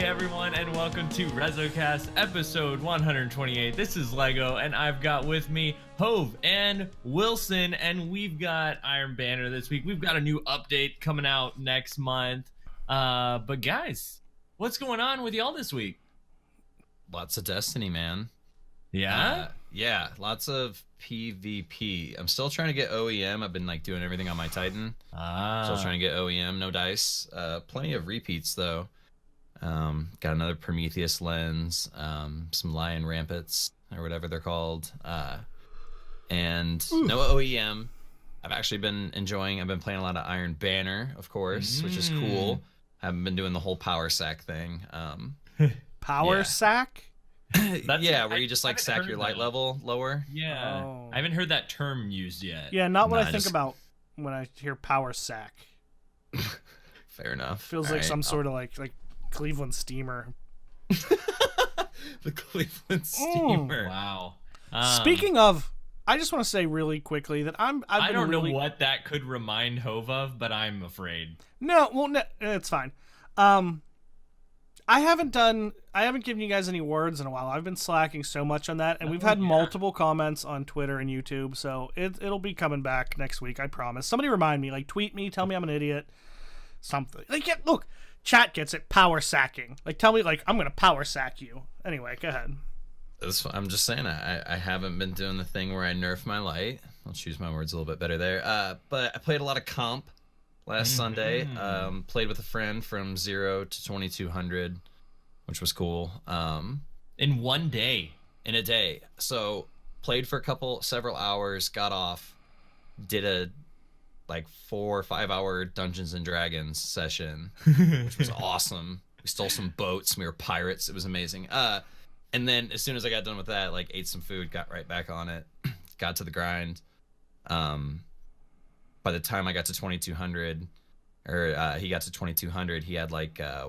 everyone, and welcome to RezoCast episode 128. This is Lego, and I've got with me Hove and Wilson, and we've got Iron Banner this week. We've got a new update coming out next month. But guys, what's going on with y'all this week? Lots of Destiny, man. Yeah? Yeah, lots of PvP. I'm still trying to get OEM. I've been doing everything on my Titan. Still trying to get OEM, no dice. Plenty of repeats though. Got another Prometheus lens, some Lion Rampants or whatever they're called, and no OEM. I've actually been enjoying. I've been playing a lot of Iron Banner, of course, which is cool. I haven't been doing the whole power sack thing. Power sack? Yeah, where you just sack your light level lower. Yeah. Oh. I haven't heard that term used yet. Yeah, not what I think about when I hear power sack. Fair enough. Feels like some sort of like Cleveland steamer. The Cleveland steamer. Wow. Speaking of, I just want to say really quickly that I don't know what that could remind Hove of, but I'm afraid. No, it's fine. I haven't given you guys any words in a while. I've been slacking so much on that, and we've had multiple comments on Twitter and YouTube, so it'll be coming back next week, I promise. Somebody remind me, tweet me, tell me I'm an idiot, something. Look, chat gets it, power sacking. Tell me, I'm gonna power sack you. Anyway, go ahead. I'm just saying, I haven't been doing the thing where I nerf my light. I'll choose my words a little bit better there. But I played a lot of comp last Sunday. Played with a friend from 0 to 2200, which was cool. In one day. In a day. So played for several hours, got off, did a 4 or 5 hour Dungeons and Dragons session, which was awesome. We stole some boats. We were pirates. It was amazing. And then as soon as I got done with that, ate some food, got right back on it, got to the grind. By the time I got to 2200, or he got to 2200, he had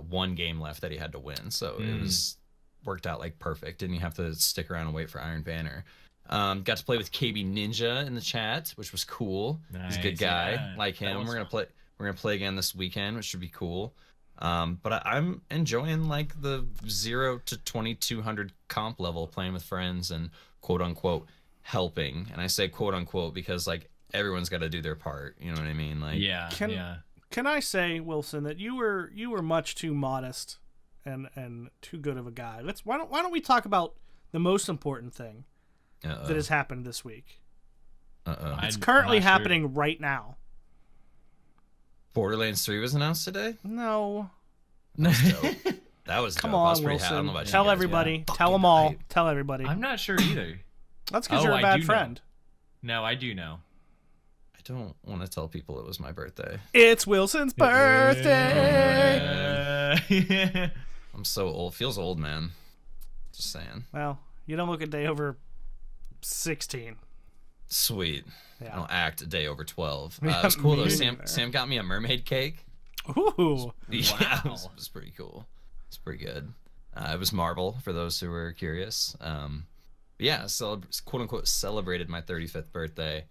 one game left that he had to win. So it was worked out perfect. Didn't you have to stick around and wait for Iron Banner? Got to play with KB Ninja in the chat, which was cool. Nice, He's a good guy. yeah. Like him. We're gonna play again this weekend, which should be cool. But I'm enjoying the 0 to 2200 comp level, playing with friends and quote unquote helping. And I say quote unquote because everyone's got to do their part. You know what I mean? Can I say, Wilson, that you were much too modest and too good of a guy? Why don't we talk about the most important thing that has happened this week? It's currently happening right now. Borderlands 3 was announced today? No. That was dope. That was Come dope. on, Wilson. Wilson. I don't know about Tell you guys, everybody. yeah. Tell them all. Tell everybody. I'm not sure either. That's because you're a bad friend. No, I do know. I don't want to tell people it was my birthday. It's Wilson's birthday. I'm so old. Feels old, man. Just saying. Well, you don't look a day over 16. Sweet. Yeah. I don't act a day over 12. It was cool though. Sam got me a mermaid cake. Ooh. Yeah, it was pretty cool. It's pretty good. It was marble for those who were curious. Yeah, quote unquote celebrated my 35th birthday.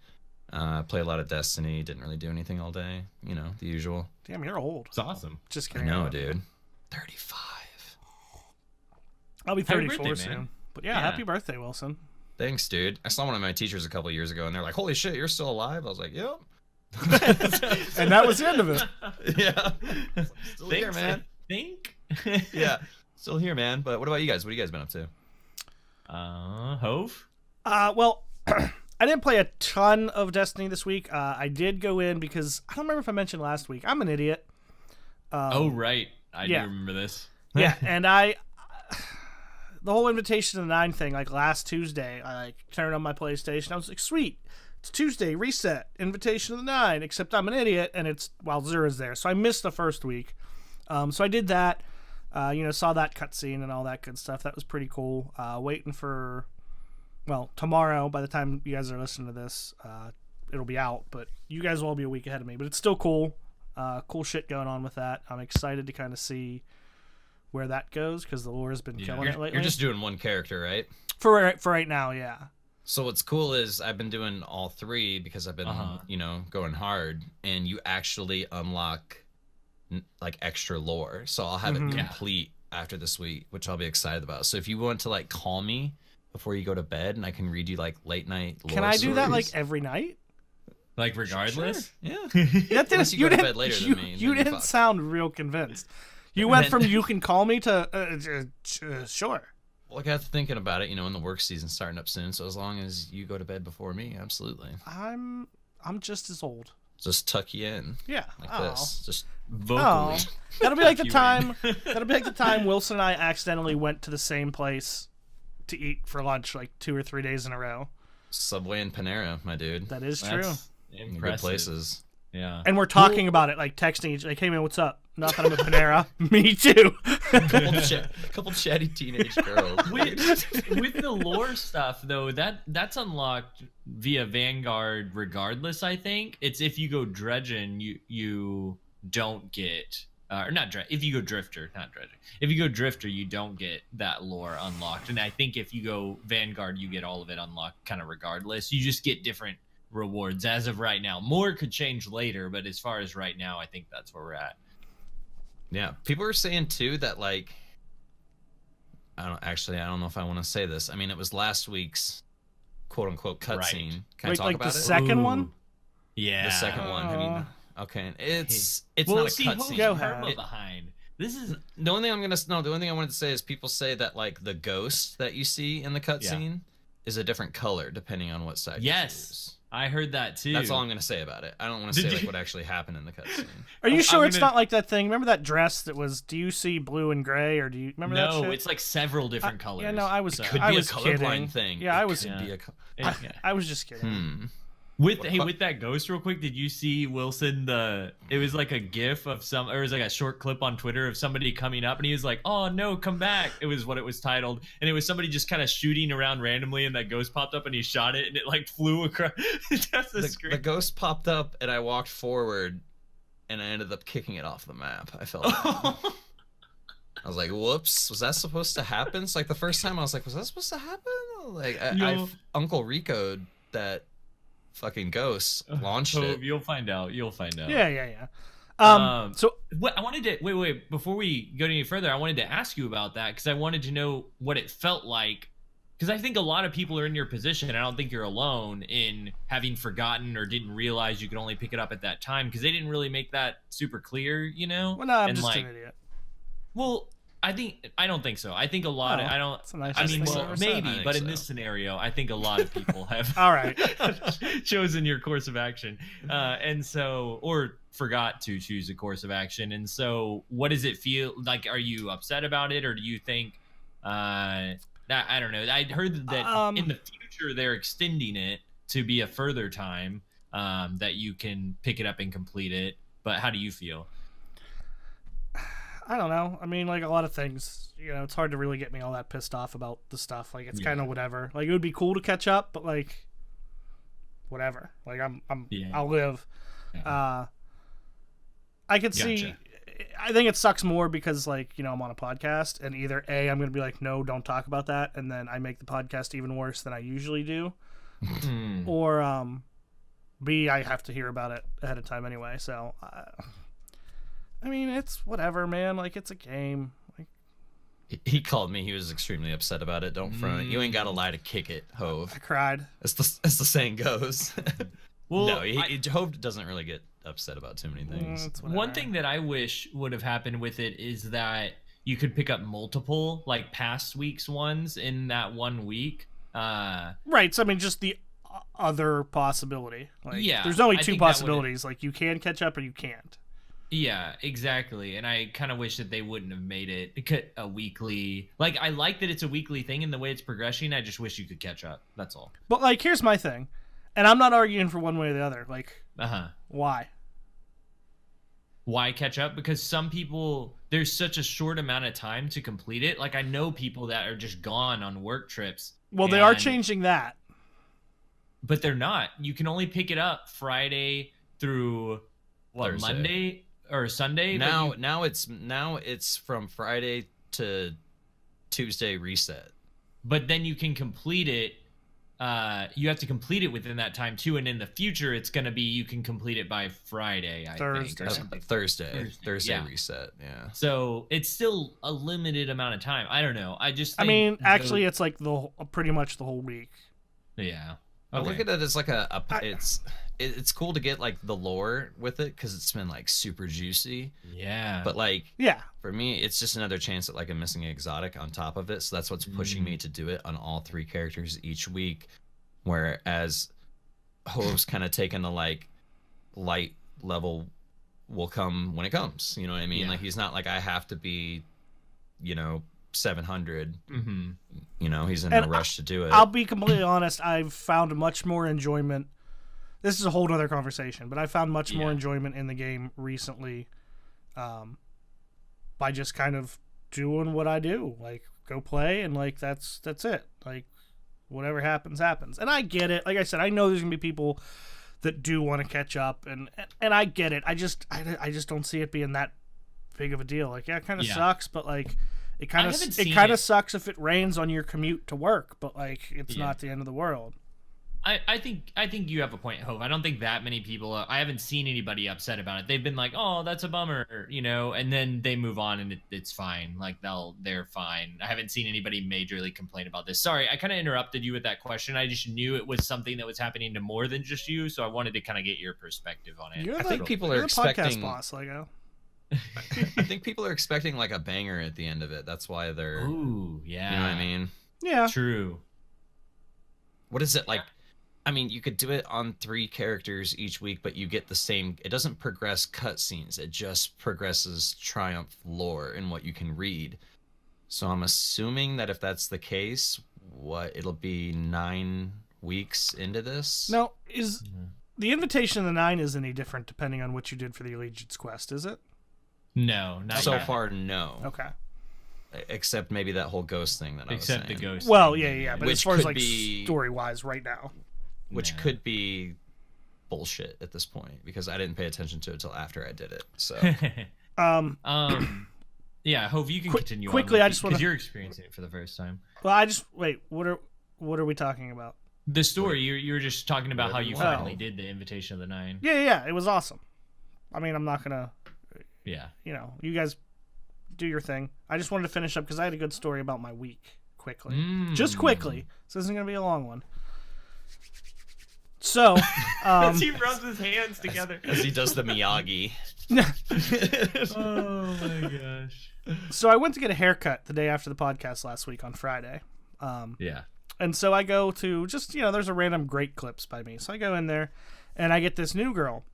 Played a lot of Destiny. Didn't really do anything all day. You know, the usual. Damn, you're old. It's awesome. Just I kidding. know, dude. 35. I'll be Happy 34 birthday, soon. man. But yeah, happy birthday, Wilson. Thanks, dude. I saw one of my teachers a couple years ago, and they're like, "Holy shit, you're still alive!" I was like, "Yep." And that was the end of it. Yeah. Still here, man. Think? Yeah. Still here, man. But what about you guys? What have you guys been up to? Hove? Well, I didn't play a ton of Destiny this week. I did go in because I don't remember if I mentioned last week. I'm an idiot. Oh, right. I do remember this. Yeah, and the whole Invitation to the Nine thing, last Tuesday, I turned on my PlayStation. I was like, sweet, it's Tuesday, reset, Invitation to the Nine, except I'm an idiot, and it's while Zura's there. So I missed the first week. So I did that, saw that cutscene and all that good stuff. That was pretty cool. Waiting for, tomorrow, by the time you guys are listening to this, it'll be out, but you guys will all be a week ahead of me. But it's still cool. Cool shit going on with that. I'm excited to kind of see where that goes because the lore has been killing it lately. You're just doing one character, right? For right now, yeah. So what's cool is I've been doing all three because I've been, going hard, and you actually unlock extra lore. So I'll have it complete after this week, which I'll be excited about. So if you want to like call me before you go to bed, and I can read you like late night lore Can I do that like stories. every night? Like regardless. Sure. Yeah. That Unless you go to bed later than me. You then didn't fuck. sound real convinced. You went from you can call me to sure. Well, I got to thinking about it, and the work season's starting up soon. So as long as you go to bed before me, absolutely. I'm just as old. Just tuck you in Yeah. like Oh. this. Just Vocally. Oh. That'll be like the You time. That'll be like the time Wilson and I accidentally went to the same place to eat for lunch like 2 or 3 days in a row. Subway and Panera, my dude. That is true. That's Good impressive. places. Yeah. And we're talking about it, like texting each like, hey man, what's up? Not that I'm a Panera. Me too. Couple chatty teenage girls. with the lore stuff though, that's unlocked via Vanguard regardless. I think it's if you go dredging, you don't get or not if you go drifter, not dredging. If you go drifter, you don't get that lore unlocked. And I think if you go Vanguard, you get all of it unlocked kind of regardless. You just get different rewards as of right now. More could change later, but as far as right now, I think that's where we're at. Yeah, people are saying too that like I don't know if I want to say this. I mean, it was last week's quote unquote cutscene. Right. Can Wait, I talk like about the it? second Ooh. one? Yeah. The second one. Have you? Okay, it's well, not a see, cutscene. Go who's ahead. Karma behind. This is The only thing I wanted to say is people say that like the ghost that you see in the cutscene is a different color depending on what side. Yes. You choose. I heard that too. That's all I'm gonna say about it. I don't want to Did say like you- what actually happened in the cutscene. Are you I'm sure it's gonna- not like that thing? Remember that dress that was? Do you see blue and gray, or do you remember that No, shit? it's like several different colors. Yeah, no, I was. So- Could I be a was colorblind kidding. thing. Yeah, I It was. could be Yeah. a Yeah. I was just kidding. With that ghost real quick, did you see Wilson it was like a gif of or it was like a short clip on Twitter of somebody coming up and he was like, "Oh no, come back." It was what it was titled. And it was somebody just kind of shooting around randomly and that ghost popped up and he shot it and it like flew across the screen. The ghost popped up and I walked forward and I ended up kicking it off the map. I fell down. I was like, whoops, was that supposed to happen? It's like the first time I was like, was that supposed to happen? Like I Uncle Rico'd that fucking ghost, launched it. You'll find out. Yeah. So What I wanted to wait before we go any further, I wanted to ask you about that because I wanted to know what it felt like. Because I think a lot of people are in your position, and I don't think you're alone in having forgotten or didn't realize you could only pick it up at that time because they didn't really make that super clear, you know? well, no, I'm And, just like, an idiot. Well, I don't think so. I think a lot. Oh, I don't. that's the nicest I mean, thing I've well, ever said. maybe, I think but in so. this scenario, I think a lot of people have. All right. chosen your course of action, and so or forgot to choose a course of action, and so what does it feel like? Are you upset about it, or do you think? That I don't know. I heard that in the future they're extending it to be a further time that you can pick it up and complete it. But how do you feel? I don't know. I mean, like a lot of things, it's hard to really get me all that pissed off about the stuff. Like it's kind of whatever. Like it would be cool to catch up, but like whatever. Like I'll live. Yeah. I could Gotcha. see. I think it sucks more because like I'm on a podcast and either A, I'm gonna be like, no, don't talk about that, and then I make the podcast even worse than I usually do, or B, I have to hear about it ahead of time anyway. So. I mean, it's whatever, man. Like, it's a game. Like, He called me. He was extremely upset about it. Don't front it. You ain't got to lie to kick it, Hove. I cried. As the saying goes. Well, no, Hove doesn't really get upset about too many things. It's whatever. One thing that I wish would have happened with it is that you could pick up multiple, like past week's ones in that 1 week. Right. So I mean, just the other possibility. Like, Yeah, there's only I two think that would've- possibilities. Like, you can catch up or you can't. Yeah, exactly. And I kind of wish that they wouldn't have made it a weekly. Like, I like that it's a weekly thing in the way it's progressing. I just wish you could catch up. That's all. But like, here's my thing, and I'm not arguing for one way or the other. Like, why? Why catch up? Because some people, there's such a short amount of time to complete it. Like, I know people that are just gone on work trips. Well, they are and- changing that. But they're not. You can only pick it up Friday through Thursday. Monday or Sunday. but Now it's from Friday to Tuesday reset. but then you can complete it you have to complete it within that time too, and in the future it's going to be you can complete it by Friday, I think, or something. Thursday reset. Yeah. So it's still a limited amount of time. I don't know. I mean, actually, it's like pretty much the whole week. Yeah. Okay. I look at it as like it's cool to get like the lore with it because it's been like super juicy. Yeah. But like, yeah, for me, it's just another chance at like a missing exotic on top of it. So that's what's pushing me to do it on all 3 characters each week. Whereas Hove's kind of taken the like light level will come when it comes. You know what I mean? Yeah. Like he's not like I have to be, 700. Mm-hmm. He's in no rush to do it. I'll be completely honest. I've found much more enjoyment. This is a whole other conversation, but I found much more enjoyment in the game recently by just kind of doing what I do. Like, go play, and, like, that's it. Like, whatever happens, happens. And I get it. Like I said, I know there's going to be people that do want to catch up, and I get it. I just don't see it being that big of a deal. Like, yeah, it kind of sucks, but, like, it kind of sucks if it rains on your commute to work, but, like, it's not the end of the world. I think you have a point, Hove. I don't think that many people. I haven't seen anybody upset about it. They've been like, "Oh, that's a bummer," and then they move on and it's fine. Like they're fine. I haven't seen anybody majorly complain about this. Sorry, I kind of interrupted you with that question. I just knew it was something that was happening to more than just you, so I wanted to kind of get your perspective on it. I think people are expecting. Podcast boss, Lego. I think people are expecting like a banger at the end of it. That's why they're. Ooh, yeah. You know what I mean? Yeah. True. What is it like? I mean, you could do it on 3 characters each week, but you get the same. It doesn't progress cutscenes. It just progresses Triumph lore and what you can read. So I'm assuming that if that's the case, it'll be 9 weeks into this. No, the Invitation of the 9 is any different depending on what you did for the Allegiance quest? Is it? No, not so yet. far. No. Okay. Except maybe that whole ghost thing that I was saying. Except the ghost. Well, thing. yeah, but as far as like story-wise, right now. Which could be bullshit at this point because I didn't pay attention to it until after I did it. So, yeah, Hove, you can continue quickly. I just want because you're experiencing it for the first time. Well, wait. What are we talking about? The story. You were just talking about how you finally did the Invitation of the 9. Yeah, it was awesome. I mean, I'm not gonna. Yeah. You guys do your thing. I just wanted to finish up because I had a good story about my week. Quickly, just quickly. So this isn't gonna be a long one. So, as he rubs his hands together, as he does the Miyagi. Oh my gosh! So I went to get a haircut the day after the podcast last week on Friday. Yeah. And so I go to just there's a random Great Clips by me. So I go in there, and I get this new girl.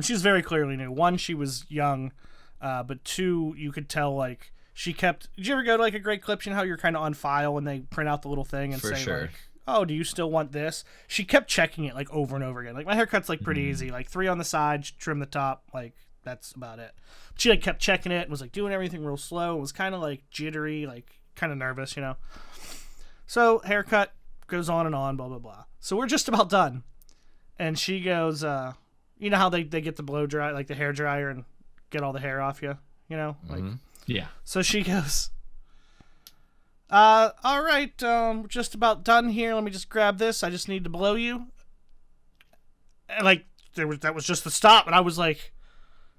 She's very clearly new. 1, she was young, but 2, you could tell like she kept. Did you ever go to like a Great Clips? You know how you're kind of on file and they print out the little thing and say like, "Oh, do you still want this?" She kept checking it like over and over again. Like my haircut's like pretty easy, like 3 on the side, trim the top, like that's about it. But she like kept checking it and was like doing everything real slow. It was kind of like jittery, like kind of nervous, So haircut goes on and on, blah blah blah. So we're just about done, and she goes, you know how they get the blow dry, like the hair dryer, and get all the hair off you, like yeah. So she goes. All right, we're just about done here. Let me just grab this. I just need to blow you. And like that was just the stop, and I was like,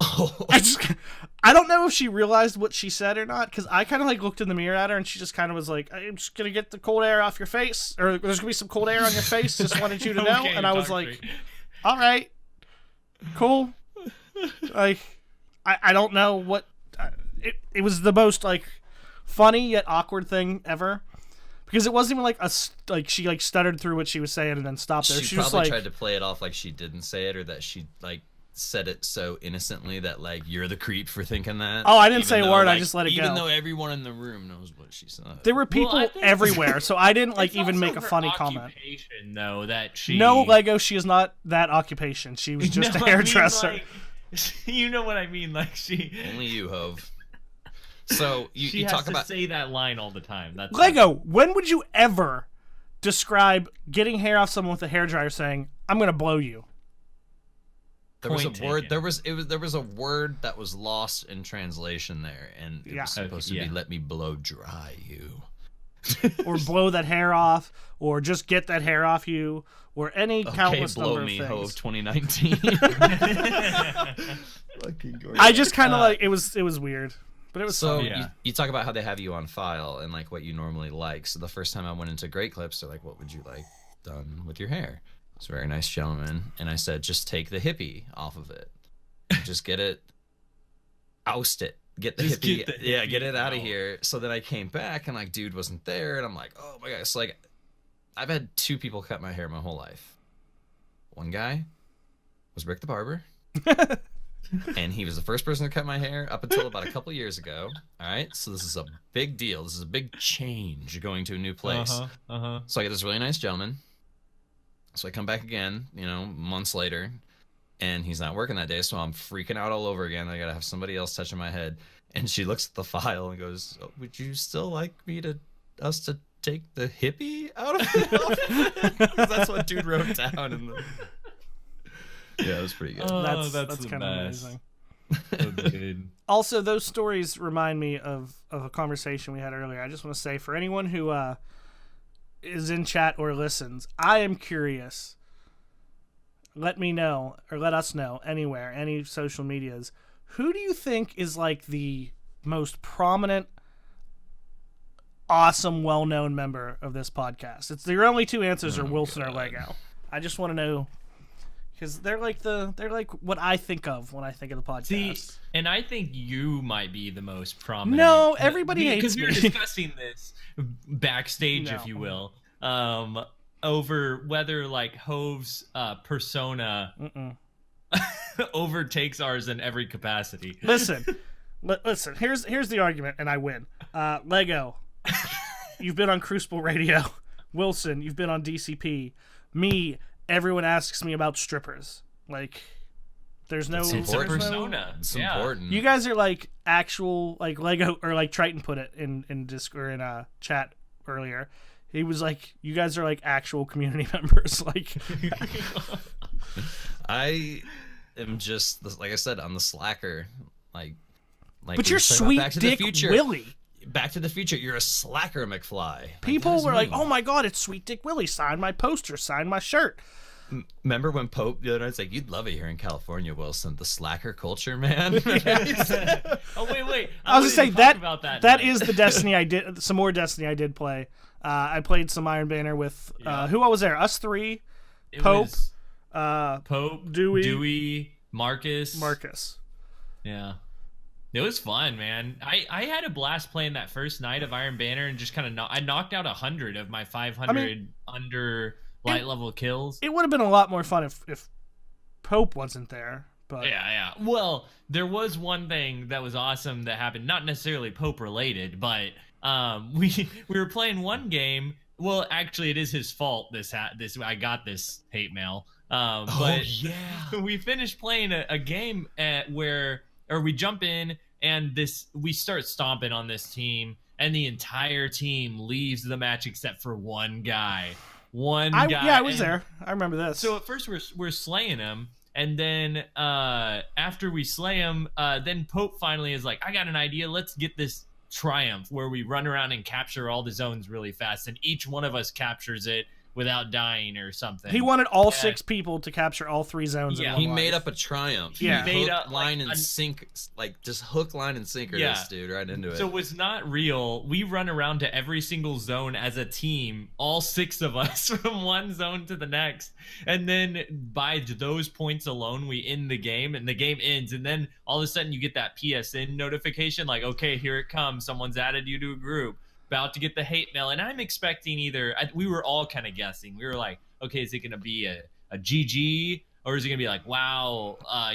I don't know if she realized what she said or not, because I kind of like looked in the mirror at her, and she just kind of was like, "I'm just gonna get the cold air off your face, or there's gonna be some cold air on your face. Just wanted you to know." Okay, and I was like, "All right, cool." Like, I don't know what it was the most like funny yet awkward thing ever, because it wasn't even like she like stuttered through what she was saying and then stopped there. She was probably like, tried to play it off like she didn't say it, or that she like said it so innocently that like you're the creep for thinking that. Oh, I didn't say a word. I just let it go. Even though everyone in the room knows what she said. There were people everywhere, so I didn't like even make a funny comment. Though that she no Lego, she is not that occupation. She was just a hairdresser. I mean, like, you know what I mean? Like she. Only you, Hove. So she you has talk to about say that line all the time. That's Lego. When would you ever describe getting hair off someone with a hairdryer saying, "I'm gonna blow you"? There was a word. There was a word that was lost in translation there, and it was supposed to be "let me blow dry you." or blow that hair off, or just get that hair off you, or any countless blow number me, of Hove things. 2019. Fucking gorgeous. I just kind of like it was weird, but it was So fun. Yeah. you talk about how they have you on file and like what you normally like. So the first time I went into Great Clips, they're like, "What would you like done with your hair?" It's a very nice gentleman, and I said, "Just take the hippie off of it. Just get it, oust it, get the Just hippie, get the yeah, hippie get it out of out." here." So then I came back and like, dude wasn't there, and I'm like, "Oh my god!" So like, I've had 2 people cut my hair my whole life. One guy was Rick the barber. And he was the first person to cut my hair up until about a couple years ago. All right, so this is a big deal. This is a big change going to a new place. So I get this really nice gentleman. So I come back again, months later, and he's not working that day. So I'm freaking out all over again. I gotta have somebody else touching my head. And she looks at the file and goes, "Oh, would you still like us to take the hippie out of it?" 'Cause that's what dude wrote down in the. Yeah, it was pretty good. Oh, that's the kind of best. amazing. So good. Also, those stories remind me of a conversation we had earlier. I just want to say, for anyone who is in chat or listens, I am curious. Let me know, or let us know anywhere, any social medias. Who do you think is like the most prominent, awesome, well-known member of this podcast? It's your only 2 answers are Wilson or Lego. I just want to know. Because they're like what I think of when I think of the podcast. See, and I think you might be the most prominent. No, everybody hates because we were me. discussing this backstage, No. if you will, over whether like Hove's persona overtakes ours in every capacity. Listen. Here's the argument, and I win. Lego, you've been on Crucible Radio. Wilson, you've been on DCP. Me, everyone asks me about strippers. Like, there's no. It's It's a important. persona. It's Yeah. important. You guys are like actual, like Lego, or like Triton put it in Discord or in chat earlier. He was like, you guys are like actual community members. Like, I am just like I said, I'm the slacker. Like but we you're were talking about sweet Back to the dick Future. Willie. Back to the Future, you're a slacker, McFly. Like, People that is were like, me. "Oh my god, it's Sweet Dick Willie! Sign my poster, sign my shirt." Remember when Pope the other night was like, "You'd love it here in California, Wilson. The slacker culture, man." Oh wait! I was gonna say that about that. that night. is the Destiny I did. Some more Destiny I did play. I played some Iron Banner with who all was there? Us 3, It Pope, was uh, Pope, Dewey, Marcus. Marcus. Yeah. It was fun, man. I had a blast playing that first night of Iron Banner and just kind of I knocked out 100 of my 500 under light level kills. It would have been a lot more fun if Pope wasn't there. But Yeah. Well, there was one thing that was awesome that happened, not necessarily Pope related, but we were playing one game. Well, actually, it is his fault. This I got this hate mail. But yeah. we finished playing a game where we jump in and we start stomping on this team, and the entire team leaves the match except for one guy. I was there. I remember this. So at first we're slaying him, and then after we slay him, then Pope finally is like, "I got an idea. Let's get this triumph where we run around and capture all the zones really fast, and each one of us captures it without dying or something." He wanted all 6 people to capture all 3 zones. Yeah. in one He life. made up a triumph. Yeah. He Made hook, up, line, like, and sink, like just hook, line, and sinker Yeah. this dude right into it. So it's not real. We run around to every single zone as a team, all 6 of us, from one zone to the next. And then by those points alone, we end the game, and the game ends. And then all of a sudden you get that PSN notification, like, okay, here it comes. Someone's added you to a group. About to get the hate mail. And I'm expecting we were all kind of guessing. We were like, okay, is it going to be a GG? Or is it going to be like, wow, I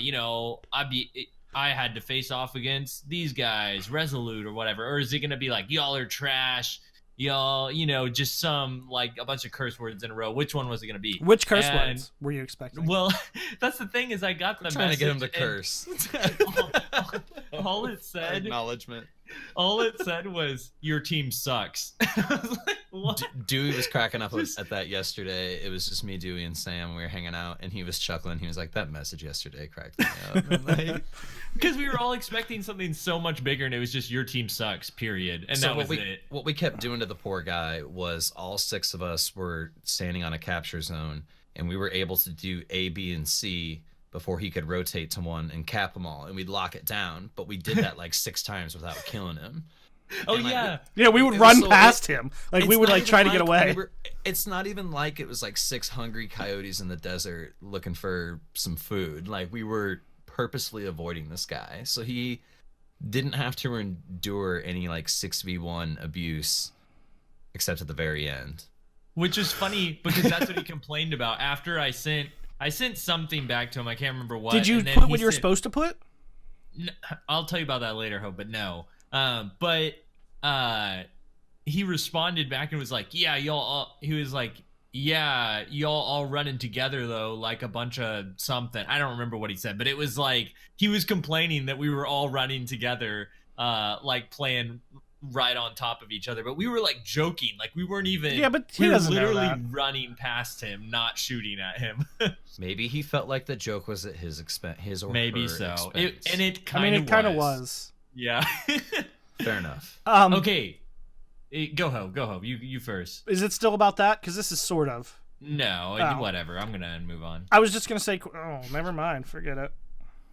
had to face off against these guys, Resolute or whatever. Or is it going to be like, y'all are trash, y'all, just some, like, a bunch of curse words in a row. Which one was it going to be? Which curse words were you expecting? Well, that's the thing is I got the trying to get him to message, curse. and all it said Acknowledgement. all it said was, your team sucks. I was like, What? Dewey was cracking up at that yesterday. It was just me, Dewey, and Sam. We were hanging out, and he was chuckling. He was like, "That message yesterday cracked me up." Because we were all expecting something so much bigger, and it was just your team sucks, period. And that was it. What we kept doing to the poor guy was all 6 of us were standing on a capture zone, and we were able to do A, B, and C before he could rotate to one and cap them all, and we'd lock it down. But we did that like 6 times without killing him. Oh, and, yeah. We would run past him. Like, we would, like, try to get away. It's not even like it was, like, 6 hungry coyotes in the desert looking for some food. Like, we were purposely avoiding this guy. So he didn't have to endure any, like, 6v1 abuse except at the very end. Which is funny, because that's what he complained about. After I sent something back to him. I can't remember what. Did you put what you were supposed to put? I'll tell you about that later, Hope, but no. But he responded back and was like, "Yeah, y'all all running together though, like a bunch of something." I don't remember what he said, but it was like he was complaining that we were all running together, like playing right on top of each other, but we were like joking, like we weren't even. Yeah, but he we were doesn't know literally that. running past him, not shooting at him. Maybe he felt like the joke was at his expense, his or Maybe her so. expense. It kind of was. Yeah. Fair enough. Okay. Go Ho. You first. Is it still about that? Because this is sort of. No, Oh. whatever. I'm gonna move on. I was just gonna say. Oh, never mind. Forget it.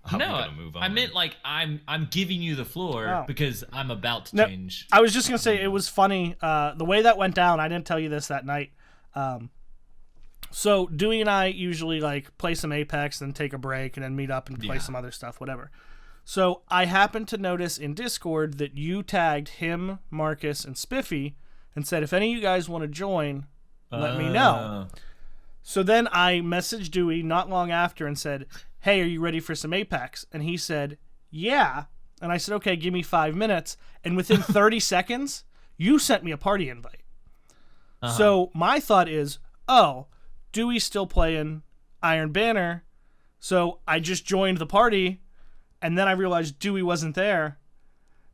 I'm no, gonna move on. I meant like I'm giving you the floor Oh. because I'm about to No, change. I was just gonna say it was funny. The way that went down. I didn't tell you this that night. So Dewey and I usually like play some Apex, then take a break, and then meet up and play Yeah. some other stuff, whatever. So I happened to notice in Discord that you tagged him, Marcus, and Spiffy, and said if any of you guys want to join, let me know. So then I messaged Dewey not long after and said, "Hey, are you ready for some Apex?" And he said, "Yeah." And I said, "Okay, give me 5 minutes." And within 30 seconds, you sent me a party invite. So my thought is, oh, Dewey's still playing Iron Banner. So I just joined the party, and then I realized Dewey wasn't there.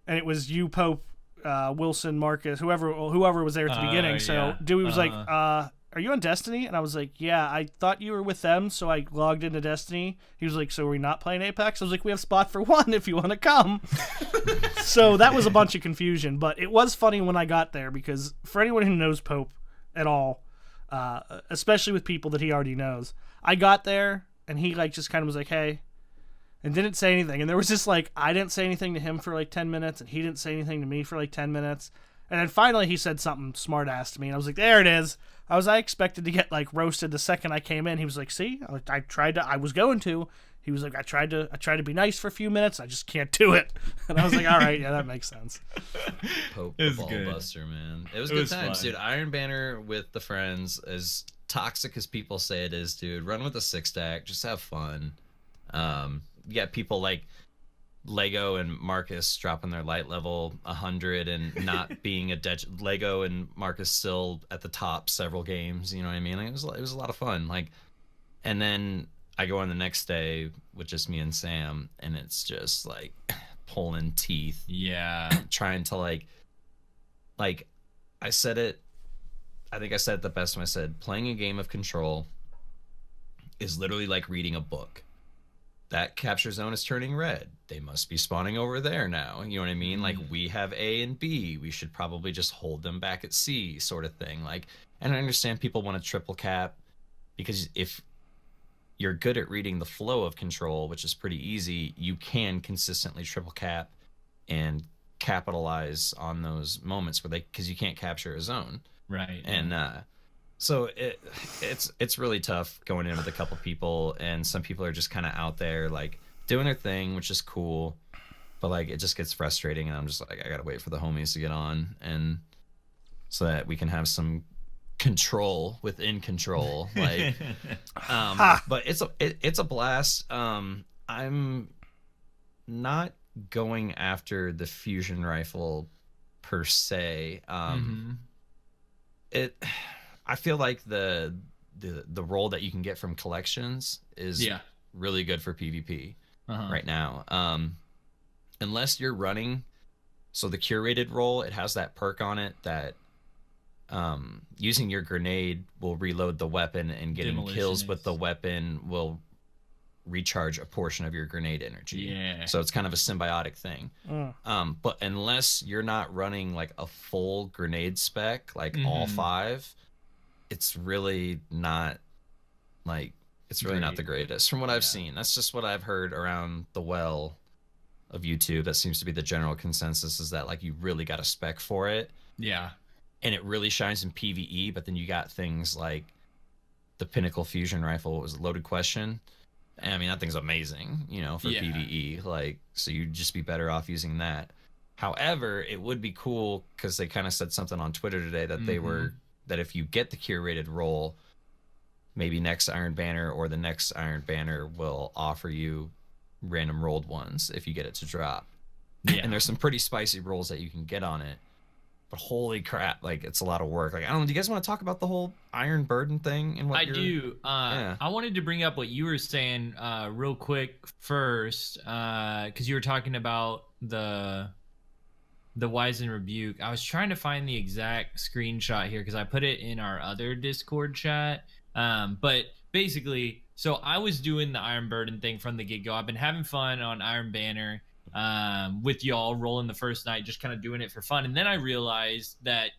And it was you, Pope, Wilson, Marcus, whoever was there at the beginning. So yeah. Dewey was like, "Are you on Destiny?" And I was like, "Yeah, I thought you were with them, so I logged into Destiny." He was like, "So are we not playing Apex?" I was like, "We have spot for one if you want to come." So that was a bunch of confusion, but it was funny when I got there because for anyone who knows Pope at all, especially with people that he already knows, I got there and he like just kind of was like, "Hey," and didn't say anything. And there was just like, I didn't say anything to him for like 10 minutes and he didn't say anything to me for like 10 minutes. And then finally he said something smart ass to me. And I was like, there it is. I expected to get like roasted the second I came in. He was like, "See, I was going to." He was like, I tried to be nice for a few minutes. I just can't do it. And I was like, all right, yeah, that makes sense. Pope It the was ball good. buster, man. It was It good was times, fun. dude. Iron Banner with the friends, as toxic as people say it is, dude. Run with a 6-stack, just have fun. You got people like Lego and Marcus dropping their light level 100 and not being a Lego and Marcus still at the top several games. You know what I mean? Like, it was a lot of fun. Like, and then I go on the next day with just me and Sam, and it's just like pulling teeth, Yeah. trying to like I said it. I think I said it the best when I said playing a game of Control is literally like reading a book. That capture zone is turning red. They must be spawning over there now. You know what I mean? Like, we have A and B. We should probably just hold them back at C, sort of thing. Like, and I understand people want to triple cap because if you're good at reading the flow of Control, which is pretty easy, you can consistently triple cap and capitalize on those moments where because you can't capture a zone. Right. And so it's really tough going in with a couple people, and some people are just kind of out there like doing their thing, which is cool, but like it just gets frustrating, and I'm just like, I gotta wait for the homies to get on, and so that we can have some control within Control, like but it's a blast. I'm not going after the fusion rifle per se. I feel like the role that you can get from collections is really good for PvP right now. Unless you're running, so the curated role, it has that perk on it that using your grenade will reload the weapon, and getting kills with the weapon will recharge a portion of your grenade energy. Yeah. So it's kind of a symbiotic thing. But unless you're not running like a full grenade spec, like all 5, it's really not like not the greatest from what I've seen. That's just what I've heard around the well of YouTube. That seems to be the general consensus, is that like you really got a spec for it. Yeah. And it really shines in PvE, but then you got things like the Pinnacle Fusion Rifle. What was it, Loaded Question? I mean, that thing's amazing, you know, for PvE. Like, so you'd just be better off using that. However, it would be cool, because they kind of said something on Twitter today that they were, that if you get the curated role, maybe next Iron Banner or the next Iron Banner will offer you random rolled ones if you get it to drop. Yeah. And there's some pretty spicy rolls that you can get on it. But holy crap, like, it's a lot of work. Like, I don't know, do you guys want to talk about the whole Iron Burden thing and what I do. I wanted to bring up what you were saying real quick first, because you were talking about the Wizened Rebuke. I was trying to find the exact screenshot here because I put it in our other Discord chat. But basically, so I was doing the Iron Burden thing from the get-go. I've been having fun on Iron Banner with y'all, rolling the first night, just kind of doing it for fun. And then I realized that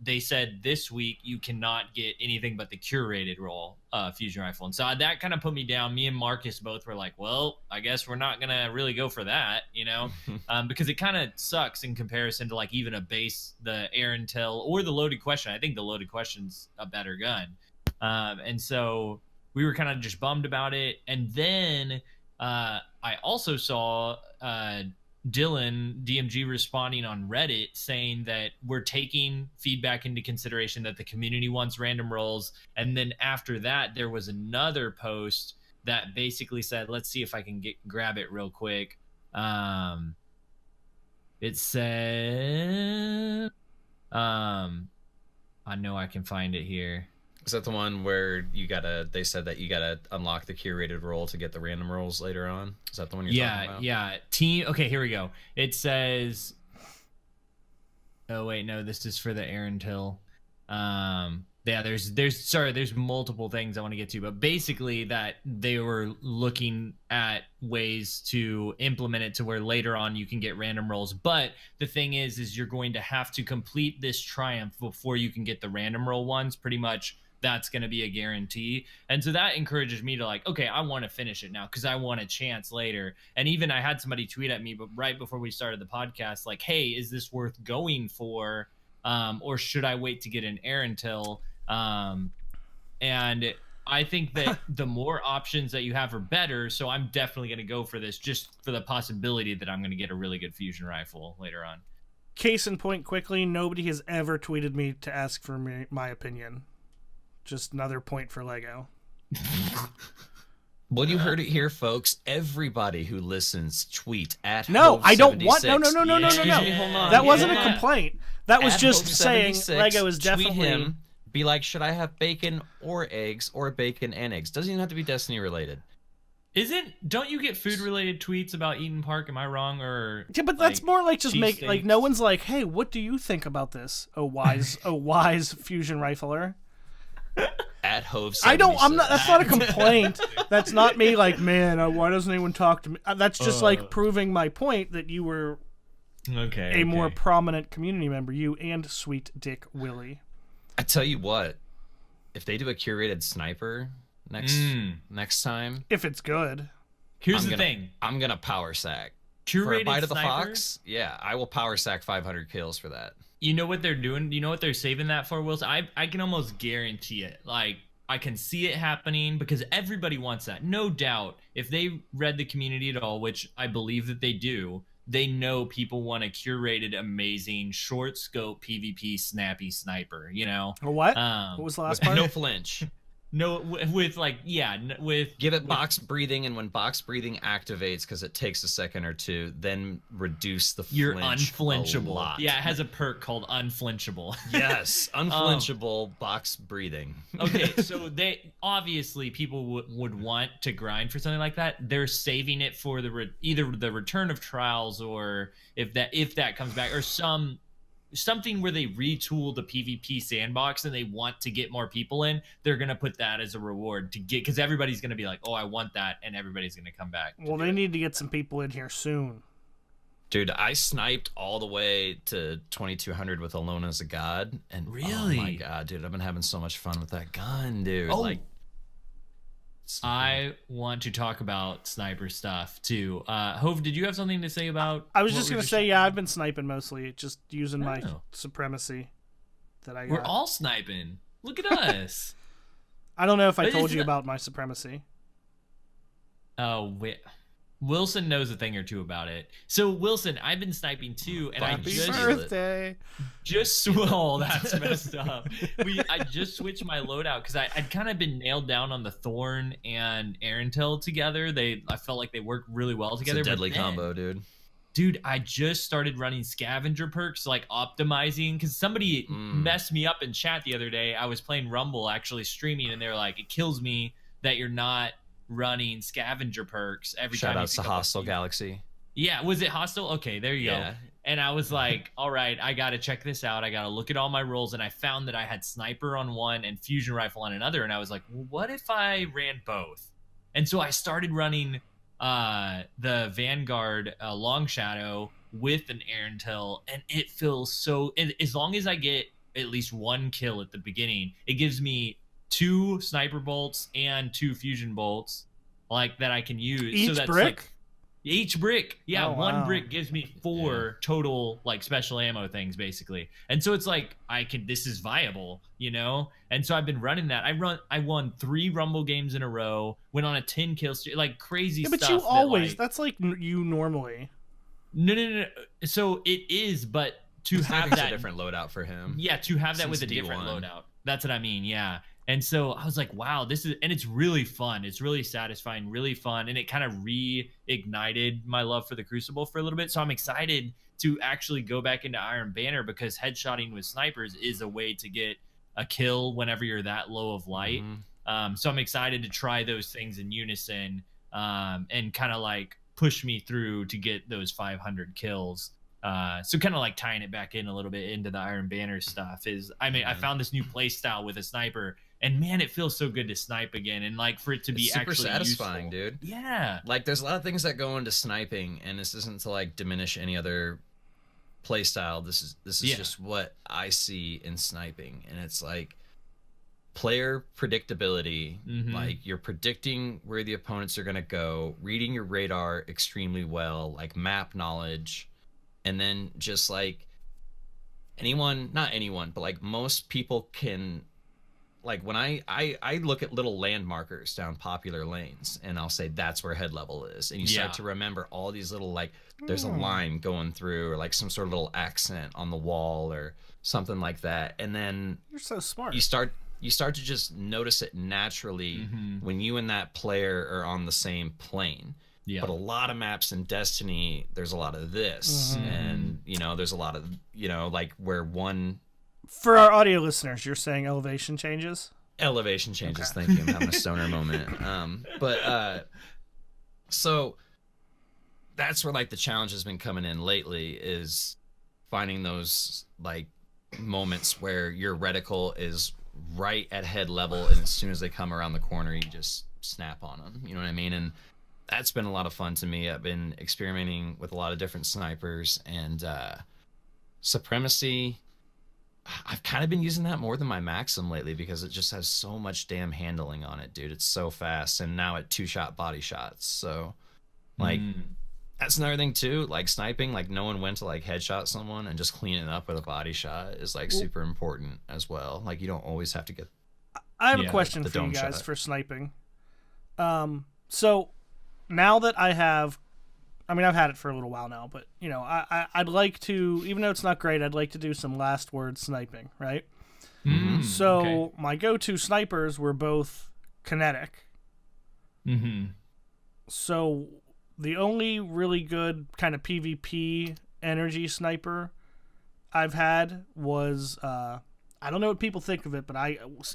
they said this week you cannot get anything but the curated roll fusion rifle. And so that kind of put me down. Me and Marcus both were like, well, I guess we're not going to really go for that, you know, because it kind of sucks in comparison to like even a base, the Air Intel or the Loaded Question. I think the Loaded Question's a better gun. And so we were kind of just bummed about it. And then I also saw Dylan DMG responding on Reddit saying that we're taking feedback into consideration, that the community wants random rolls. And then after that, there was another post that basically said, let's see if I can grab it real quick. It said, I know I can find it here. Is that the one where they said that you gotta unlock the curated role to get the random rolls later on? Is that the one you're talking about? Yeah. Team. Okay, here we go. It says, oh wait, no, this is for the Air Intel. Yeah, there's multiple things I want to get to, but basically that they were looking at ways to implement it to where later on you can get random rolls. But the thing is you're going to have to complete this triumph before you can get the random roll ones. Pretty much that's going to be a guarantee. And so that encourages me to like, okay, I want to finish it now because I want a chance later. And even I had somebody tweet at me, but right before we started the podcast, like, hey, is this worth going for? Or should I wait to get an Air Intel? And I think that the more options that you have are better. So I'm definitely going to go for this just for the possibility that I'm going to get a really good fusion rifle later on. Case in point, quickly, nobody has ever tweeted me to ask for my opinion. Just another point for Lego. Well, you heard it here, folks. Everybody who listens, tweet at No, I don't want. No. Excuse me, hold on. That wasn't a complaint. That was At just saying Hove76, Lego is definitely. Tweet him, be like, should I have bacon or eggs, or bacon and eggs? Doesn't even have to be Destiny related. Don't you get food related tweets about Eden Park? Am I wrong? Or yeah, but that's more like just make like no one's like, hey, what do you think about this? A wise fusion rifler. At Hove76. I'm not. That's not a complaint. That's not me. Like, man, why doesn't anyone talk to me? That's just like proving my point that you were a more prominent community member. You and Sweet Dick Willie. I tell you what, if they do a curated sniper next time, if it's good, here's the thing: I'm gonna power sack curated for a bite of the sniper? fox. Yeah, I will power sack 500 kills for that. You know what they're doing? You know what they're saving that for, Wilson? I can almost guarantee it. Like, I can see it happening because everybody wants that. No doubt. If they read the community at all, which I believe that they do, they know people want a curated, amazing, short scope PvP snappy sniper, you know? Or what? What was the last part? No flinch. No, with give it box breathing, and when box breathing activates, because it takes a second or two, then reduce the flinch. You're unflinchable. A lot. Yeah, it has a perk called unflinchable. Yes, unflinchable box breathing. Okay, so they obviously people would want to grind for something like that. They're saving it for either the return of trials, or if that comes back, or some something where they retool the PvP sandbox and they want to get more people in, they're going to put that as a reward to get, because everybody's going to be like, oh, I want that, and everybody's going to come back. Well, they need to get some people in here soon. Dude, I sniped all the way to 2200 with Alone as a God, and really, oh my god, dude, I've been having so much fun with that gun, dude. Oh, like, I want to talk about sniper stuff too. Hove, did you have something to say about? I was just gonna say, yeah, I've been sniping mostly, just using my supremacy that I got. We're all sniping. Look at us. I don't know if I told you about my supremacy. Oh, wait. Wilson knows a thing or two about it. So Wilson, I've been sniping too, and Happy birthday. Oh, that's messed up. I just switched my loadout because I'd kind of been nailed down on the Thorn and Erentil together. I felt like they worked really well together. It's a deadly combo, dude. Dude, I just started running scavenger perks, like optimizing, because somebody messed me up in chat the other day. I was playing Rumble, actually streaming, and they were like, it kills me that you're not running scavenger perks every time. Shout out to Hostile Galaxy. Yeah, was it Hostile? Okay, there you go. And I was like, all right, I gotta check this out. I gotta look at all my rolls, and I found that I had sniper on one and fusion rifle on another, and I was like, well, what if I ran both? And so I started running the Vanguard Long Shadow with an Erentil, and it feels so, and as long as I get at least one kill at the beginning, it gives me 2 sniper bolts and 2 fusion bolts, like, that I can use. Each so that's brick? Like, each brick. Yeah, oh, one wow. brick gives me 4 total, like, special ammo things, basically. And so it's like, this is viable, you know? And so I've been running that. I won 3 Rumble games in a row, went on a 10 kill streak, like, crazy stuff. But you always, that's like you normally. No. So it is, but to have that a different loadout for him. Yeah, to have that Since with a different D1. loadout. That's what I mean, yeah. And so I was like, wow, and it's really fun. It's really satisfying, really fun. And it kind of reignited my love for the Crucible for a little bit. So I'm excited to actually go back into Iron Banner, because headshotting with snipers is a way to get a kill whenever you're that low of light. So I'm excited to try those things in unison, and kind of like push me through to get those 500 kills. So kind of like tying it back in a little bit into the Iron Banner stuff is, I found this new play style with a sniper, and man, it feels so good to snipe again, and like for it to be super actually satisfying, useful. dude. Yeah, like there's a lot of things that go into sniping, and this isn't to like diminish any other play style. This is just what I see in sniping, and it's like player predictability. Like, you're predicting where the opponents are gonna go, reading your radar extremely well, like map knowledge. And then just like not anyone, but like most people can, like when I look at little land markers down popular lanes, and I'll say that's where head level is. And you start to remember all these little, like, there's a line going through, or like some sort of little accent on the wall or something like that. And then You're so smart. you start to just notice it naturally when you and that player are on the same plane. Yeah. But a lot of maps in Destiny, there's a lot of this, and there's a lot of like where one. For our audio listeners, you're saying elevation changes. Elevation changes. Okay. Thank you. I'm having a stoner moment. So that's where like the challenge has been coming in lately, is finding those like moments where your reticle is right at head level, and as soon as they come around the corner, you just snap on them. You know what I mean? And that's been a lot of fun to me. I've been experimenting with a lot of different snipers, and Supremacy, I've kind of been using that more than my Maxim lately, because it just has so much damn handling on it, dude. It's so fast, and now at 2-shot body shots. So, like, that's another thing too. Like sniping, like knowing when to like headshot someone and just cleaning it up with a body shot is like super important as well. Like, you don't always have to get. I have a question for you guys for sniping. So now that I've had it for a little while now, but I'd like to, even though it's not great, I'd like to do some last word sniping, right? So my go-to snipers were both kinetic. So the only really good kind of PvP energy sniper I've had was I don't know what people think of it, but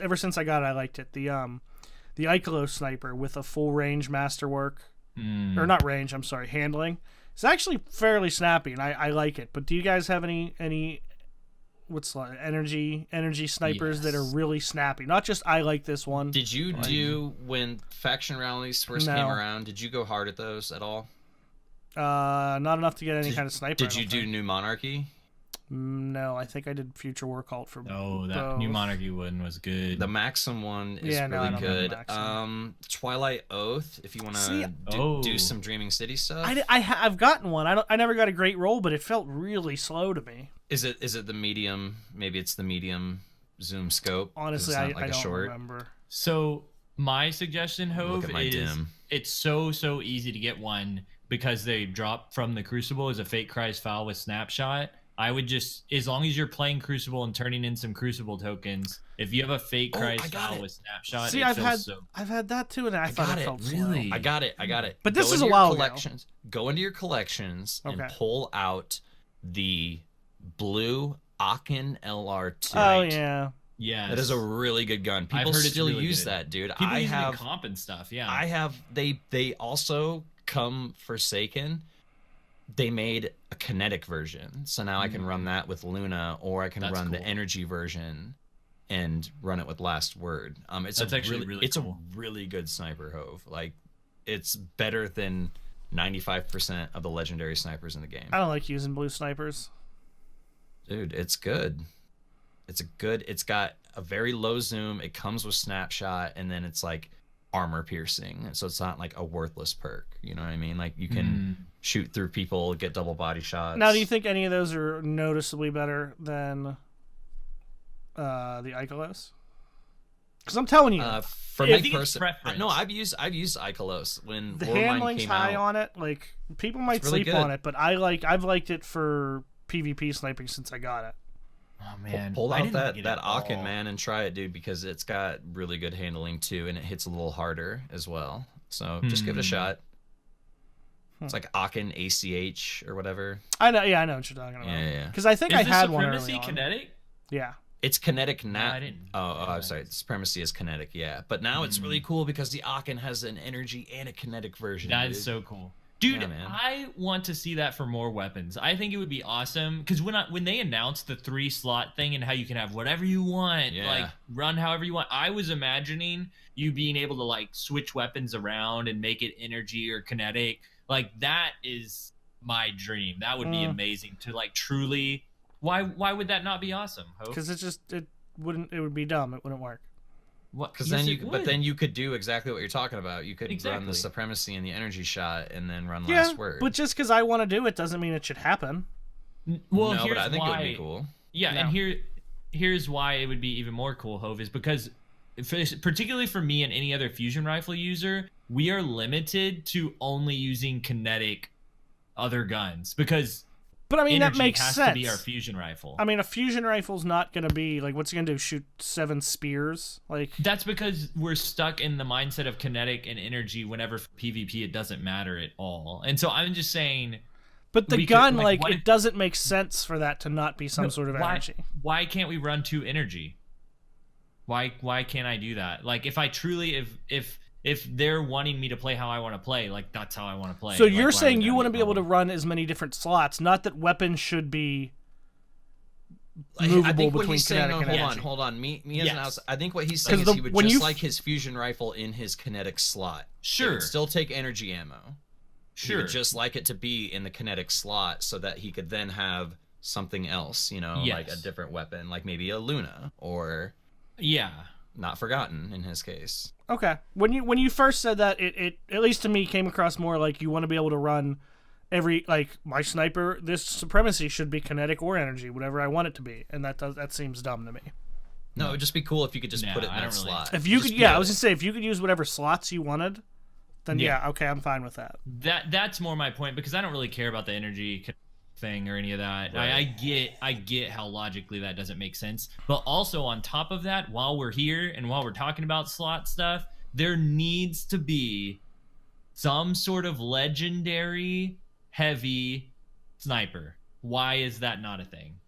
ever since I got it, I liked it. The Icolo sniper with a full range masterwork. Or not range, I'm sorry, handling. It's actually fairly snappy, and I like it. But do you guys have any what's like energy snipers that are Yes. really snappy. Not just I like this one. Did you do when faction rallies first No. came around? Did you go hard at those at all? Not enough to get any kind of sniper. Did you do New Monarchy? No, I think I did Future War Cult for. Oh, that both. New Monarchy one was good. The Maxim one is Yeah, no, I really don't have the good. Maxim. Twilight Oath, if you want See, to do some Dreaming City stuff. I've gotten one. I never got a great roll, but it felt really slow to me. Is it the medium? Maybe it's the medium zoom scope. 'cause Honestly, it's not I like a don't short. remember. So my suggestion, Hove, at my is dim. it's so easy to get one because they drop from the Crucible as a Fate Cries file with Snapshot. I would just, as long as you're playing Crucible and turning in some Crucible tokens, if you have a Fate Cries I got file it. with Snapshot, See, it I've feels had had that too, and I thought got it it, felt really. slow. I got it. But this Go is into a your while ago. collections. Go into your collections and Okay. pull out the blue Aachen LR2. Oh yeah. Yes. That is a really good gun. People heard it's still really use good. that, dude. People I use it in have comp and stuff, yeah. I have they also come Forsaken. They made a kinetic version. So now I can run that with Luna, or I can That's run the cool. energy version and run it with Last Word. It's That's actually really it's cool. a really good sniper, Hove. Like, it's better than 95% of the legendary snipers in the game. I don't like using blue snipers. Dude, it's good. It's got a very low zoom. It comes with Snapshot, and then it's like armor piercing. So it's not like a worthless perk. You know what I mean? Like, you can shoot through people, get double body shots. Now, do you think any of those are noticeably better than the Ikelos? Because I'm telling you, For I me think it's personally, preference. no, I've used Ikelos when the Lore Mine handling's came high out. on it. Like, people might It's really sleep good. on it, but I've liked it for PvP sniping since I got it. Oh, man. Pull I out didn't that like it at Aachen, all. man, and try it, dude, because it's got really good handling too, and it hits a little harder as well. So just give it a shot. It's like Aachen ACH or whatever. I know what you're talking about. Yeah. Because I think Is I the had one Supremacy early on. kinetic? Yeah. It's kinetic now. I didn't I'm sorry. The Supremacy is kinetic, yeah. But now it's really cool because the Aachen has an energy and a kinetic version. That is dude. so cool. Dude, Yeah, man. I want to see that for more weapons. I think it would be awesome because when they announced the 3-slot thing and how you can have whatever you want, Yeah. like run however you want, I was imagining you being able to like switch weapons around and make it energy or kinetic. Like, that is my dream. That would be amazing to like truly. Why would that not be awesome? Hope? Because it would be dumb. It wouldn't work. Because Yes, then it but would. then you could do exactly what you're talking about. You could run Exactly. the Supremacy and the Energy Shot, and then run Yeah, Last Word. but just because I want to do it doesn't mean it should happen. Well, no, here's but I think why. it would be cool. Yeah, No. and here's why it would be even more cool, Hove, is because particularly for me and any other fusion rifle user, we are limited to only using kinetic other guns because But I mean, that energy makes has sense. to be our fusion rifle. I mean, a fusion rifle's not going to be like, what's it going to do? Shoot 7 spears? Like, That's because we're stuck in the mindset of kinetic and energy. Whenever PvP, it doesn't matter at all. And so I'm just saying, but the we could- gun, like, what it if- doesn't make sense for that to not be some sort of energy. why can't we run 2 energy? Why can't I do that? Like, if I truly if they're wanting me to play how I want to play, like, that's how I want to play. So Like, you're why saying would you that want to a be able to problem? run as many different slots, not that weapons should be I movable think what between he's saying, kinetic and energy. hold on. Me as Yes. an outside, I think what he's saying 'Cause is he would when just you- like his fusion rifle in his kinetic slot. It Sure. would still take energy ammo. He Sure. would just like it to be in the kinetic slot so that he could then have something else, you know, like a Yes. different weapon, like maybe a Luna or Yeah. Not Forgotten in his case. Okay. When you first said that, it at least to me came across more like you want to be able to run every, like, my sniper, this Supremacy should be kinetic or energy, whatever I want it to be, and that seems dumb to me. No, it would just be cool if you could just No, put it in I that don't really- slot. If you Just could, be yeah, I able- was gonna say if you could use whatever slots you wanted, then yeah, okay, I'm fine with that. That's more my point because I don't really care about the energy thing or any of that. Right. I get how logically that doesn't make sense. But also on top of that, while we're here and while we're talking about slot stuff, there needs to be some sort of legendary heavy sniper. Why is that not a thing?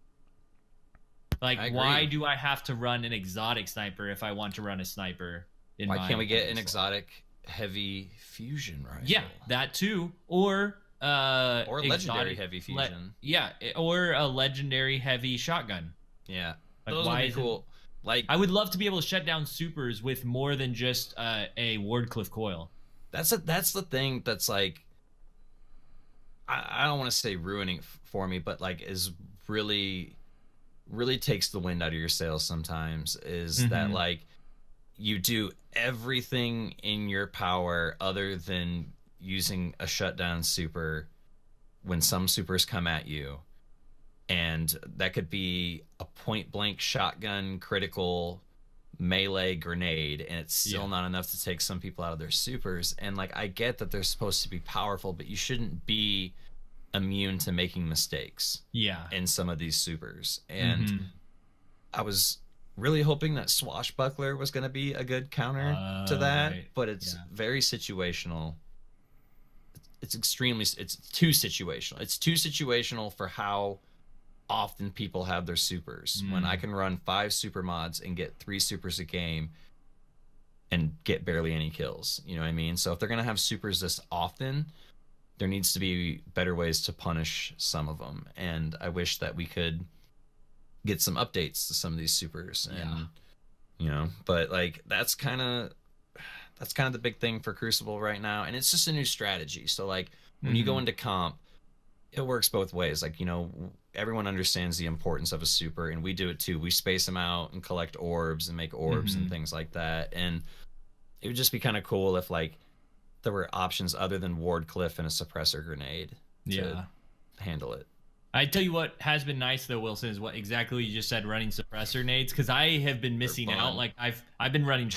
Like, I agree. why do I have to run an exotic sniper if I want to run a sniper? Why can't we get an slot? exotic heavy fusion rifle? Yeah, that too. Or Or a legendary exotic- heavy fusion. or a legendary heavy shotgun. Yeah, Like, those would be cool. Like, I would love to be able to shut down supers with more than just a Wardcliff coil. that's the thing that's like, I don't want to say ruining for me, but like is really takes the wind out of your sails sometimes, is that like you do everything in your power other than using a shutdown super when some supers come at you, and that could be a point blank shotgun critical melee grenade, and it's still not enough to take some people out of their supers. And like, I get that they're supposed to be powerful, but you shouldn't be immune to making mistakes in some of these supers. And I was really hoping that Swashbuckler was going to be a good counter to that, but it's very situational. It's too situational. It's too situational for how often people have their supers. When I can run 5 super mods and get 3 supers a game and get barely any kills, you know what I mean? So if they're going to have supers this often, there needs to be better ways to punish some of them. And I wish that we could get some updates to some of these supers, and you know, but like that's kind of the big thing for Crucible right now. And it's just a new strategy. So like when you go into comp, it works both ways. Like, you know, everyone understands the importance of a super, and we do it too. We space them out and collect orbs and make orbs and things like that. And it would just be kind of cool if like there were options other than Wardcliff and a suppressor grenade to handle it. I tell you what has been nice though, Wilson, is what exactly you just said, running suppressor nades, because I have been missing out. Like I've been running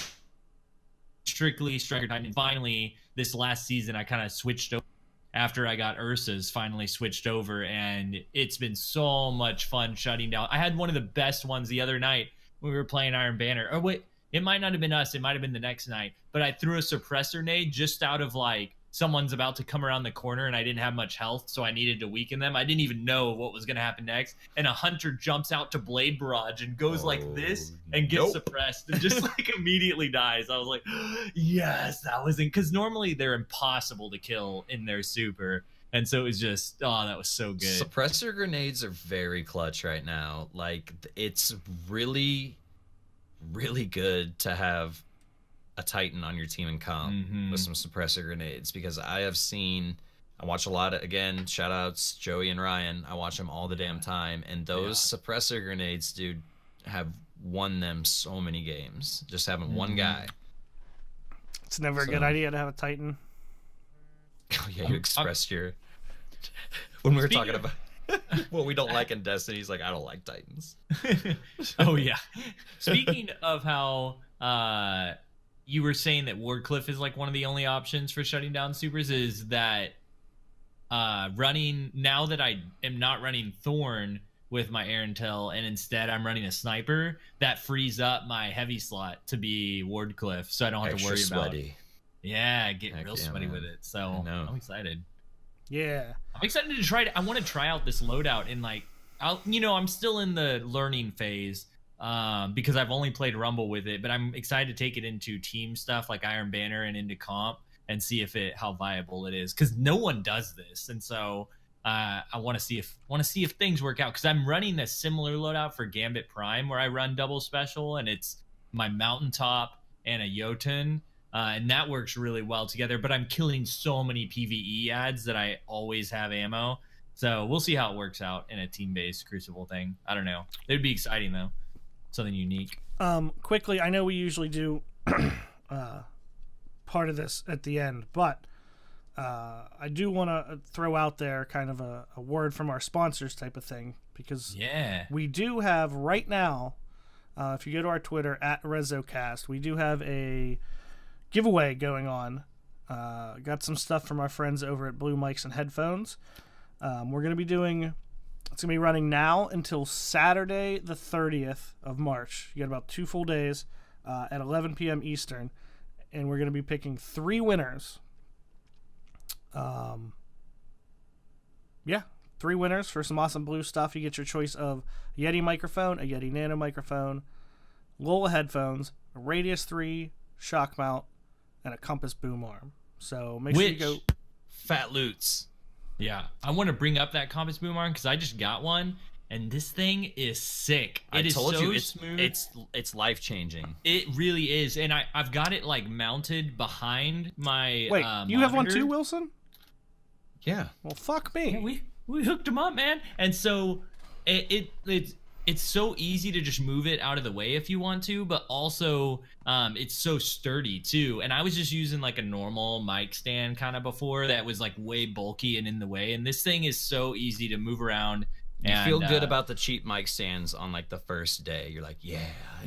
strictly Striker Titan, and finally this last season I kind of switched over after I got Ursa's, finally switched over, and it's been so much fun shutting down. I had one of the best ones the other night when we were playing Iron Banner. Or wait, it might not have been us, it might have been the next night, but I threw a suppressor nade just out of like someone's about to come around the corner and I didn't have much health, so I needed to weaken them. I didn't even know what was going to happen next, and a hunter jumps out to blade barrage and goes like this and gets suppressed and just like immediately dies. I was like, yes, that was because normally they're impossible to kill in their super, and so it was just, oh, that was so good. Suppressor grenades are very clutch right now. Like, it's really good to have a Titan on your team in comp with some suppressor grenades, because I watch a lot of, again, shout outs Joey and Ryan, I watch them all the damn time, and those suppressor grenades, dude, have won them so many games, just having one guy. It's never a good idea to have a Titan. Oh yeah, you expressed your when we were talking about what we don't like in Destiny. He's like, I don't like Titans. Oh yeah. Speaking of how you were saying that Wardcliff is like one of the only options for shutting down supers, is that running, now that I am not running Thorn with my Arantel and instead I'm running a sniper, that frees up my heavy slot to be Wardcliff, so I don't have to worry about it. Yeah, get real sweaty with it. So I'm excited. Yeah, I'm excited to try it. I want to try out this loadout, and like, I'm still in the learning phase because I've only played Rumble with it, but I'm excited to take it into team stuff like Iron Banner and into comp and see how viable it is, because no one does this, and so I want to see if things work out, because I'm running a similar loadout for Gambit Prime where I run double special, and it's my Mountaintop and a Jotun. And that works really well together, but I'm killing so many PvE ads that I always have ammo. So we'll see how it works out in a team-based Crucible thing. I don't know. It would be exciting, though. Something unique. Quickly, I know we usually do part of this at the end, but I do want to throw out there kind of a word from our sponsors type of thing, because we do have right now, if you go to our Twitter, @RezoCast, we do have a giveaway going on. Got some stuff from our friends over at Blue Mics and Headphones. We're going to be it's going to be running now until Saturday the 30th of March. You got about 2 full days at 11 p.m. Eastern, and we're going to be picking 3 winners. 3 winners for some awesome blue stuff. You get your choice of a Yeti microphone, a Yeti Nano microphone, Lola headphones, a Radius 3 shock mount, and a Compass boom arm. So make sure you go. Fat loots. Yeah, I want to bring up that Compass boom arm because I just got one, and this thing is sick. I told you, it's smooth. It's life changing. It really is, and I've got it like mounted behind my. Wait, you have one too, Wilson? Yeah. Well, fuck me. Yeah, we hooked them up, man, and so it's so easy to just move it out of the way if you want to, but also it's so sturdy too. And I was just using like a normal mic stand kind of before that was like way bulky and in the way, and this thing is so easy to move around. You feel good about the cheap mic stands on like the first day. You're like, yeah,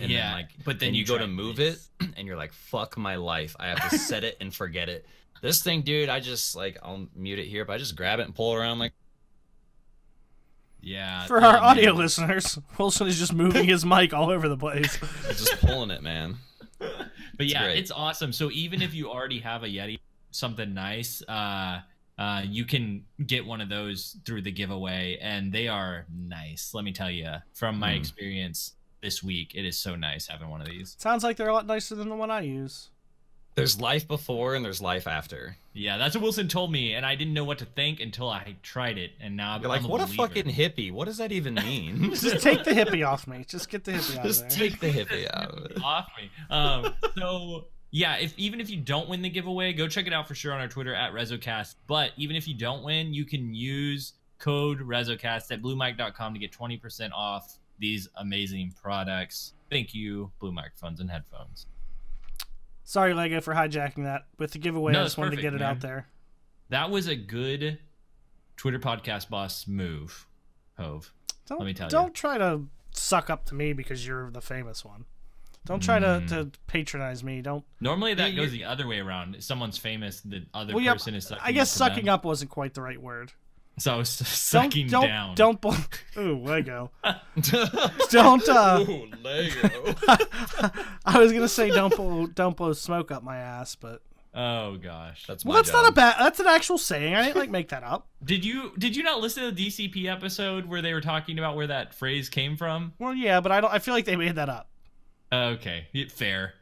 and yeah. Then, like, but then you go to move it, and you're like, fuck my life. I have to set it and forget it. This thing, dude, I just like I'll mute it here, but I just grab it and pull it around like. Yeah. For our audio listeners, Wilson is just moving his mic all over the place. Just pulling it, man. But yeah, it's awesome. So even if you already have a Yeti, something nice, you can get one of those through the giveaway, and they are nice. Let me tell you, from my experience this week, it is so nice having one of these. Sounds like they're a lot nicer than the one I use. There's life before and there's life after. Yeah, that's what Wilson told me, and I didn't know what to think until I tried it, and now You're like, what a fucking hippie. What does that even mean? Just take the hippie off me. Just get the hippie out of there. Just take the hippie out of it. Off me. So yeah, even if you don't win the giveaway, go check it out for sure on our Twitter at RezoCast. But even if you don't win, you can use code RezoCast at BlueMic.com to get 20% off these amazing products. Thank you, Blue Microphones and Headphones. Sorry, Lego, for hijacking that with the giveaway. No, I just wanted to get it out there. That was a good Twitter podcast boss move, Hove. Let me tell you. Don't try to suck up to me because you're the famous one. Don't try to patronize me. Don't. Normally that goes the other way around. If some's famous, the other person is sucking. I guess up sucking up wasn't quite the right word. So sucking down. Ooh, Lego. Don't. Ooh, Lego. I was gonna say don't blow smoke up my ass, but. Oh gosh, that's not a bad. That's an actual saying. I didn't like make that up. Did you not listen to the DCP episode where they were talking about where that phrase came from? Well, yeah, but I feel like they made that up. Okay, fair.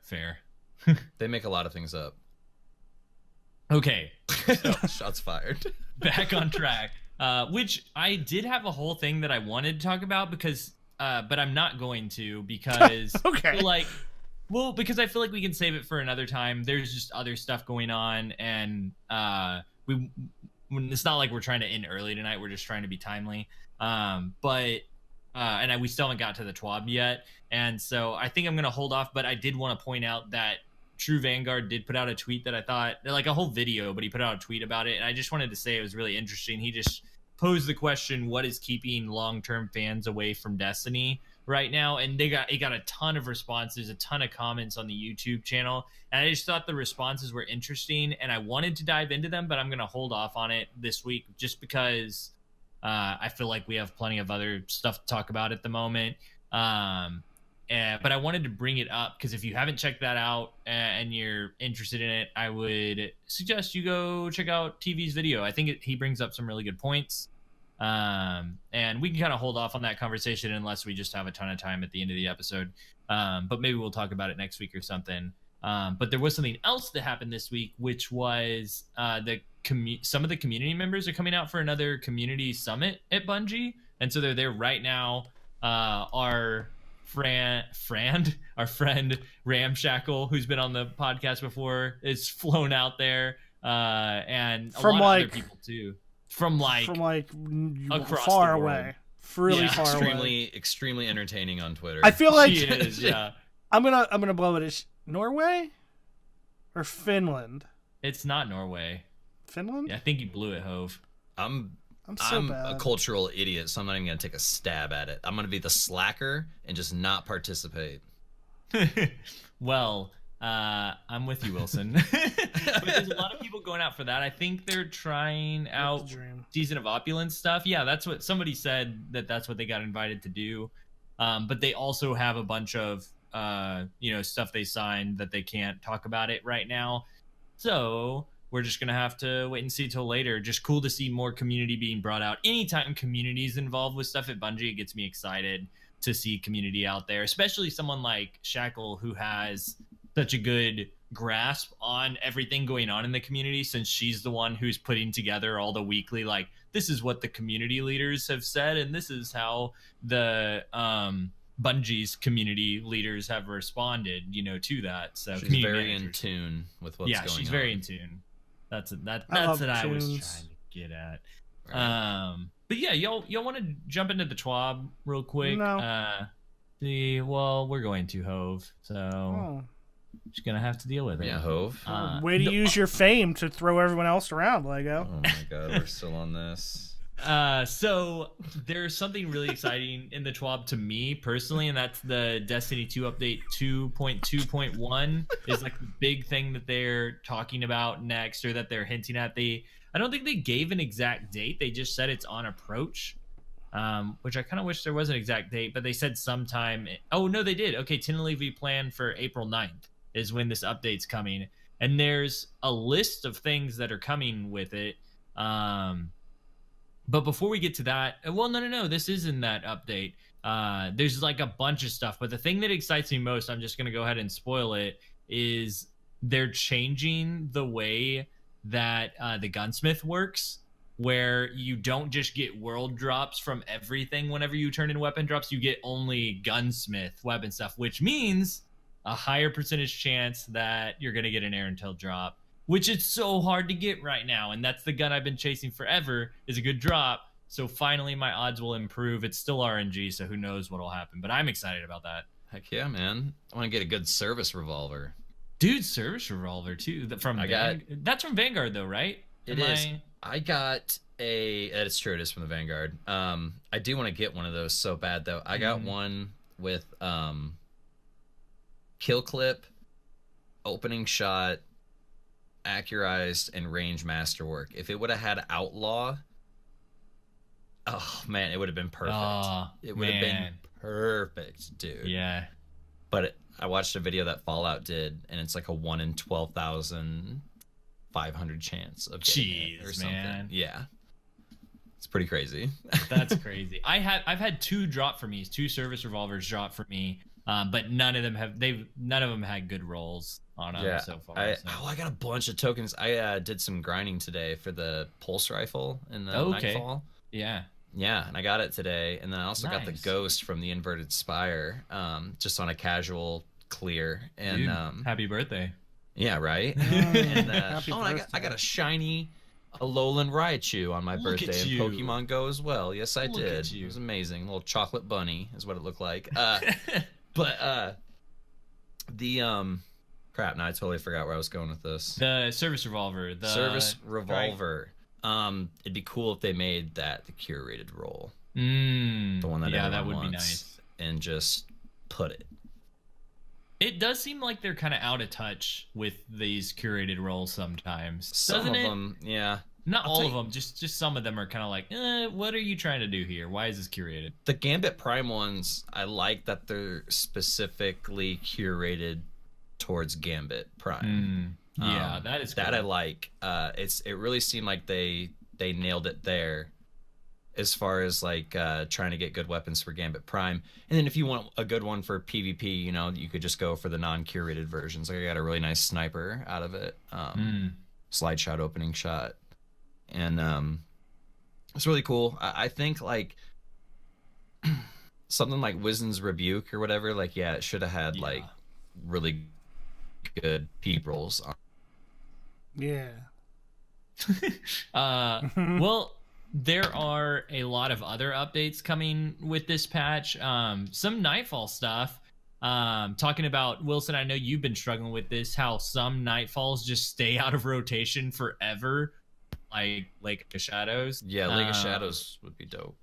They make a lot of things up. Okay, so, shots fired. Back on track. Which I did have a whole thing that I wanted to talk about because, but I'm not going to because okay. Because I feel like we can save it for another time. There's just other stuff going on, and it's not like we're trying to end early tonight. We're just trying to be timely. We still haven't got to the TWAB yet, and so I think I'm gonna hold off. But I did want to point out that True Vanguard did put out a tweet that I thought, like a whole video, but he put out a tweet about it, and I just wanted to say it was really interesting. He just posed the question, what is keeping long-term fans away from Destiny right now? And it got a ton of responses, a ton of comments on the YouTube channel, and I just thought the responses were interesting, and I wanted to dive into them, but I'm going to hold off on it this week just because I feel like we have plenty of other stuff to talk about at the moment. But I wanted to bring it up because if you haven't checked that out and you're interested in it, I would suggest you go check out TV's video. I think he brings up some really good points. And we can kind of hold off on that conversation unless we just have a ton of time at the end of the episode. But maybe we'll talk about it next week or something. But there was something else that happened this week, which was some of the community members are coming out for another community summit at Bungie. And so they're there right now. Our friend Ramshackle, who's been on the podcast before, is flown out there, and a lot of other people too, from across far the world. Away, really far away. Extremely entertaining on Twitter. I feel like she is, yeah. I'm gonna blow it. Is Norway or Finland? It's not Norway. Finland? Yeah, I think you blew it, Hove. I'm bad. A cultural idiot, so I'm not even going to take a stab at it. I'm going to be the slacker and just not participate. Well, I'm with you, Wilson. But there's a lot of people going out for that. I think they're trying out Season of Opulence stuff. Yeah, that's what somebody said, that's what they got invited to do. But they also have a bunch of stuff they signed that they can't talk about it right now. So we're just going to have to wait and see till later. Just cool to see more community being brought out. Anytime community is involved with stuff at Bungie, it gets me excited to see community out there, especially someone like Shackle who has such a good grasp on everything going on in the community, since she's the one who's putting together all the weekly, like, this is what the community leaders have said, and this is how the Bungie's community leaders have responded, to that. So she's very in tune with what's going on. Yeah, she's very in tune. That's what I was trying to get at. Right. But yeah, y'all want to jump into the TWAB real quick? No. Well, we're going to Hove, so just gonna have to deal with it. Yeah, Hove. Way to use your fame to throw everyone else around, Lego. Oh my god, we're still on this. So there's something really exciting in the TWAB to me personally, and that's the Destiny 2 update 2.2.1 is like the big thing that they're talking about next, or that they're hinting at. I don't think they gave an exact date. They just said it's on approach, which I kind of wish there was an exact date, but they said sometime. Oh, no, they did. Okay, tentatively planned for April 9th is when this update's coming. And there's a list of things that are coming with it. But before we get to that, well, no, this isn't that update. There's like a bunch of stuff, but the thing that excites me most, I'm just going to go ahead and spoil it, is they're changing the way that the gunsmith works, where you don't just get world drops from everything whenever you turn in weapon drops. You get only gunsmith weapon stuff, which means a higher percentage chance that you're going to get an air intel drop, which is so hard to get right now. And that's the gun I've been chasing forever, is a good drop. So finally my odds will improve. It's still RNG, so who knows what'll happen, but I'm excited about that. Heck yeah, man. I want to get a good service revolver. Dude, service revolver too. That's from Vanguard though, right? It is. I got it's true, it is from the Vanguard. I do want to get one of those so bad though. I got one with kill clip, opening shot, accurized, and range masterwork. If it would have had outlaw, oh man, it would have been perfect. It would have been perfect, dude. Yeah. But I watched a video that Fallout did, and it's like a 1 in 12,500 chance of getting it or something. Man. Yeah. It's pretty crazy. That's crazy. I've had two service revolvers drop for me, but none of them had good rolls on them so far. I got a bunch of tokens. I did some grinding today for the pulse rifle in the Nightfall. Yeah. Yeah, and I got it today, and then I also got the Ghost from the Inverted Spire, just on a casual clear. And dude, happy birthday! Yeah, right. And, I got a shiny Alolan Raichu on my birthday in Pokemon Go as well. Yes, I did. It was amazing. A little chocolate bunny is what it looked like. But the crap. Now I totally forgot where I was going with this. The service revolver. It'd be cool if they made that the curated role. The one that that would be nice. And just put it. It does seem like they're kind of out of touch with these curated roles sometimes. Some of them, yeah. Not all of them, just some of them are kind of like, what are you trying to do here? Why is this curated? The Gambit Prime ones, I like that they're specifically curated towards Gambit Prime. Yeah, that is cool. That I like. It really seemed like they nailed it there, as far as like trying to get good weapons for Gambit Prime. And then if you want a good one for PvP, you could just go for the non-curated versions. Like I got a really nice sniper out of it, slide shot, opening shot, and it's really cool. I think like something like Wizened Rebuke or whatever. Like it should have had like really good peep rolls on. Yeah. Well, there are a lot of other updates coming with this patch. Some Nightfall stuff. Talking about, Wilson, I know you've been struggling with this, how some Nightfalls just stay out of rotation forever, like Lake of Shadows. Yeah, Lake of Shadows would be dope.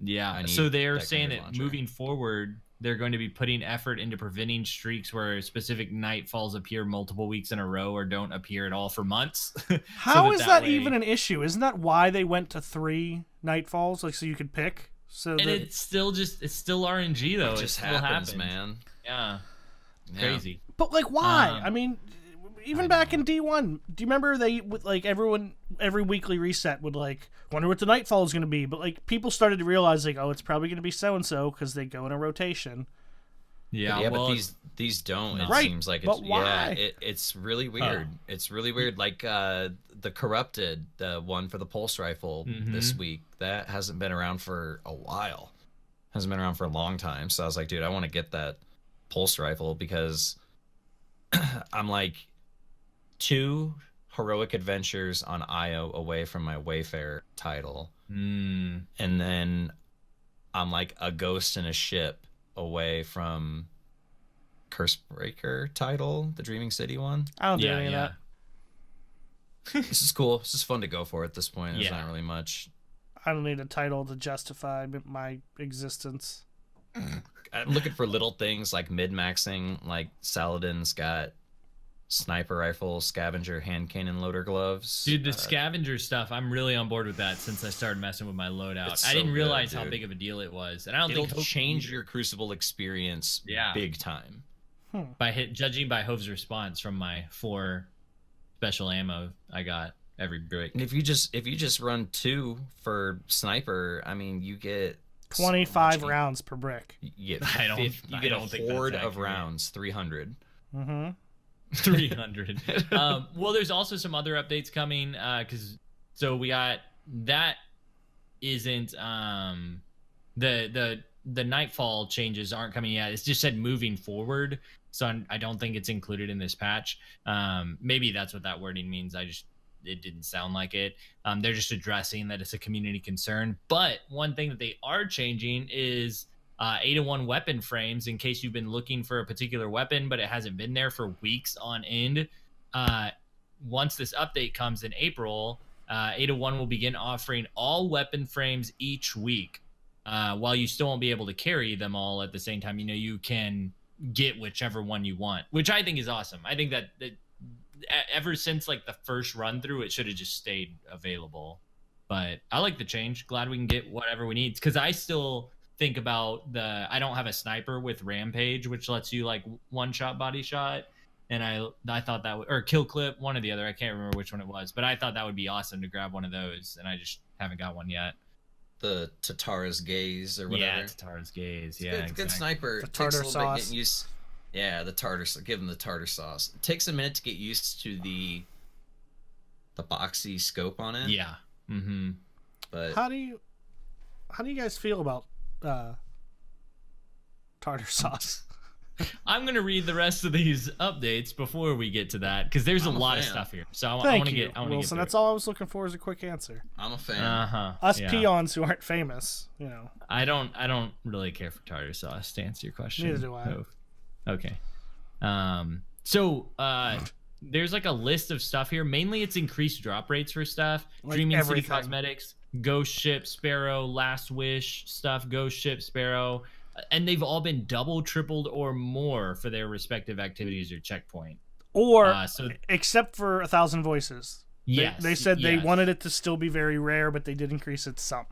Yeah, so they're saying that moving forward, they're going to be putting effort into preventing streaks where specific Nightfalls appear multiple weeks in a row or don't appear at all for months. How is that even an issue? Isn't that why they went to 3 Nightfalls, like so you could pick? So it's still RNG though. It just happens, man. Yeah. Crazy. But like, why? I mean, even back in D1, do you remember they like every weekly reset would like wonder what the Nightfall is going to be? But like people started to realize like, oh, it's probably going to be so and so because they go in a rotation. Yeah, well, but these don't. It Right, seems like but why? it's really weird. It's really weird. Like the corrupted, the one for the pulse rifle this week, that hasn't been around for a while. Hasn't been around for a long time. So I was like, dude, I want to get that pulse rifle because I'm like 2 heroic adventures on Io away from my Wayfarer title. And then I'm like a ghost in a ship away from Cursebreaker title, the Dreaming City one. I don't do any of that. This is cool. This is fun to go for at this point. There's Yeah. not really much. I don't need a title to justify my existence. I'm looking for little things like mid-maxing, like Saladin's got sniper rifle, scavenger, hand cannon, loader gloves. Dude, the scavenger stuff, I'm really on board with that since I started messing with my loadout. It's I so didn't realize good, how dude. big of a deal it was, and I don't It'll think change your Crucible experience big time. judging by Hove's response from my 4 special ammo I got every break. And if you just run 2 for sniper, I mean, you get 25 rounds per brick. You get I don't a think that's horde of accurate. rounds, 300. 300. Well, there's also some other updates coming because we got that isn't the Nightfall changes aren't coming yet. It's just said moving forward, so I don't think it's included in this patch. Maybe that's what that wording means. It didn't sound like it. They're just addressing that it's a community concern. But one thing that they are changing is 8-1 weapon frames, in case you've been looking for a particular weapon but it hasn't been there for weeks on end. Once this update comes in April, 8-1 will begin offering all weapon frames each week. While you still won't be able to carry them all at the same time, you can get whichever one you want, which I think is awesome. I think that ever since like the first run through, it should have just stayed available. But I like the change. Glad we can get whatever we need, because I still think about I don't have a sniper with Rampage, which lets you like one shot body shot, and I thought that or kill clip, one or the other. I can't remember which one it was, but I thought that would be awesome to grab one of those, and I just haven't got one yet. The Tatara's Gaze or whatever. Yeah, Tatara's Gaze. It's good, good sniper. The It takes tartar a little bit sauce. getting used. Yeah, the tartar. Give them the tartar sauce. It takes a minute to get used to the boxy scope on it. Yeah. Mm-hmm. But How do you guys feel about tartar sauce? I'm going to read the rest of these updates before we get to that, because there's a I'm a lot of fan. stuff here. So I Thank want to you, get Wilson. That's all I was looking for, is a quick answer. I'm a fan. Us yeah. peons who aren't famous, I don't really care for tartar sauce, to answer your question. Neither do I. Oh, okay. There's like a list of stuff here. Mainly it's increased drop rates for stuff. Like Dreaming City everything. Cosmetics, Ghost Ship, Sparrow, Last Wish stuff, Ghost Ship, Sparrow. And they've all been double, tripled, or more for their respective activities or checkpoint. Or So except for 1,000 Voices. yes, They said they yes. wanted it to still be very rare, but they did increase it some.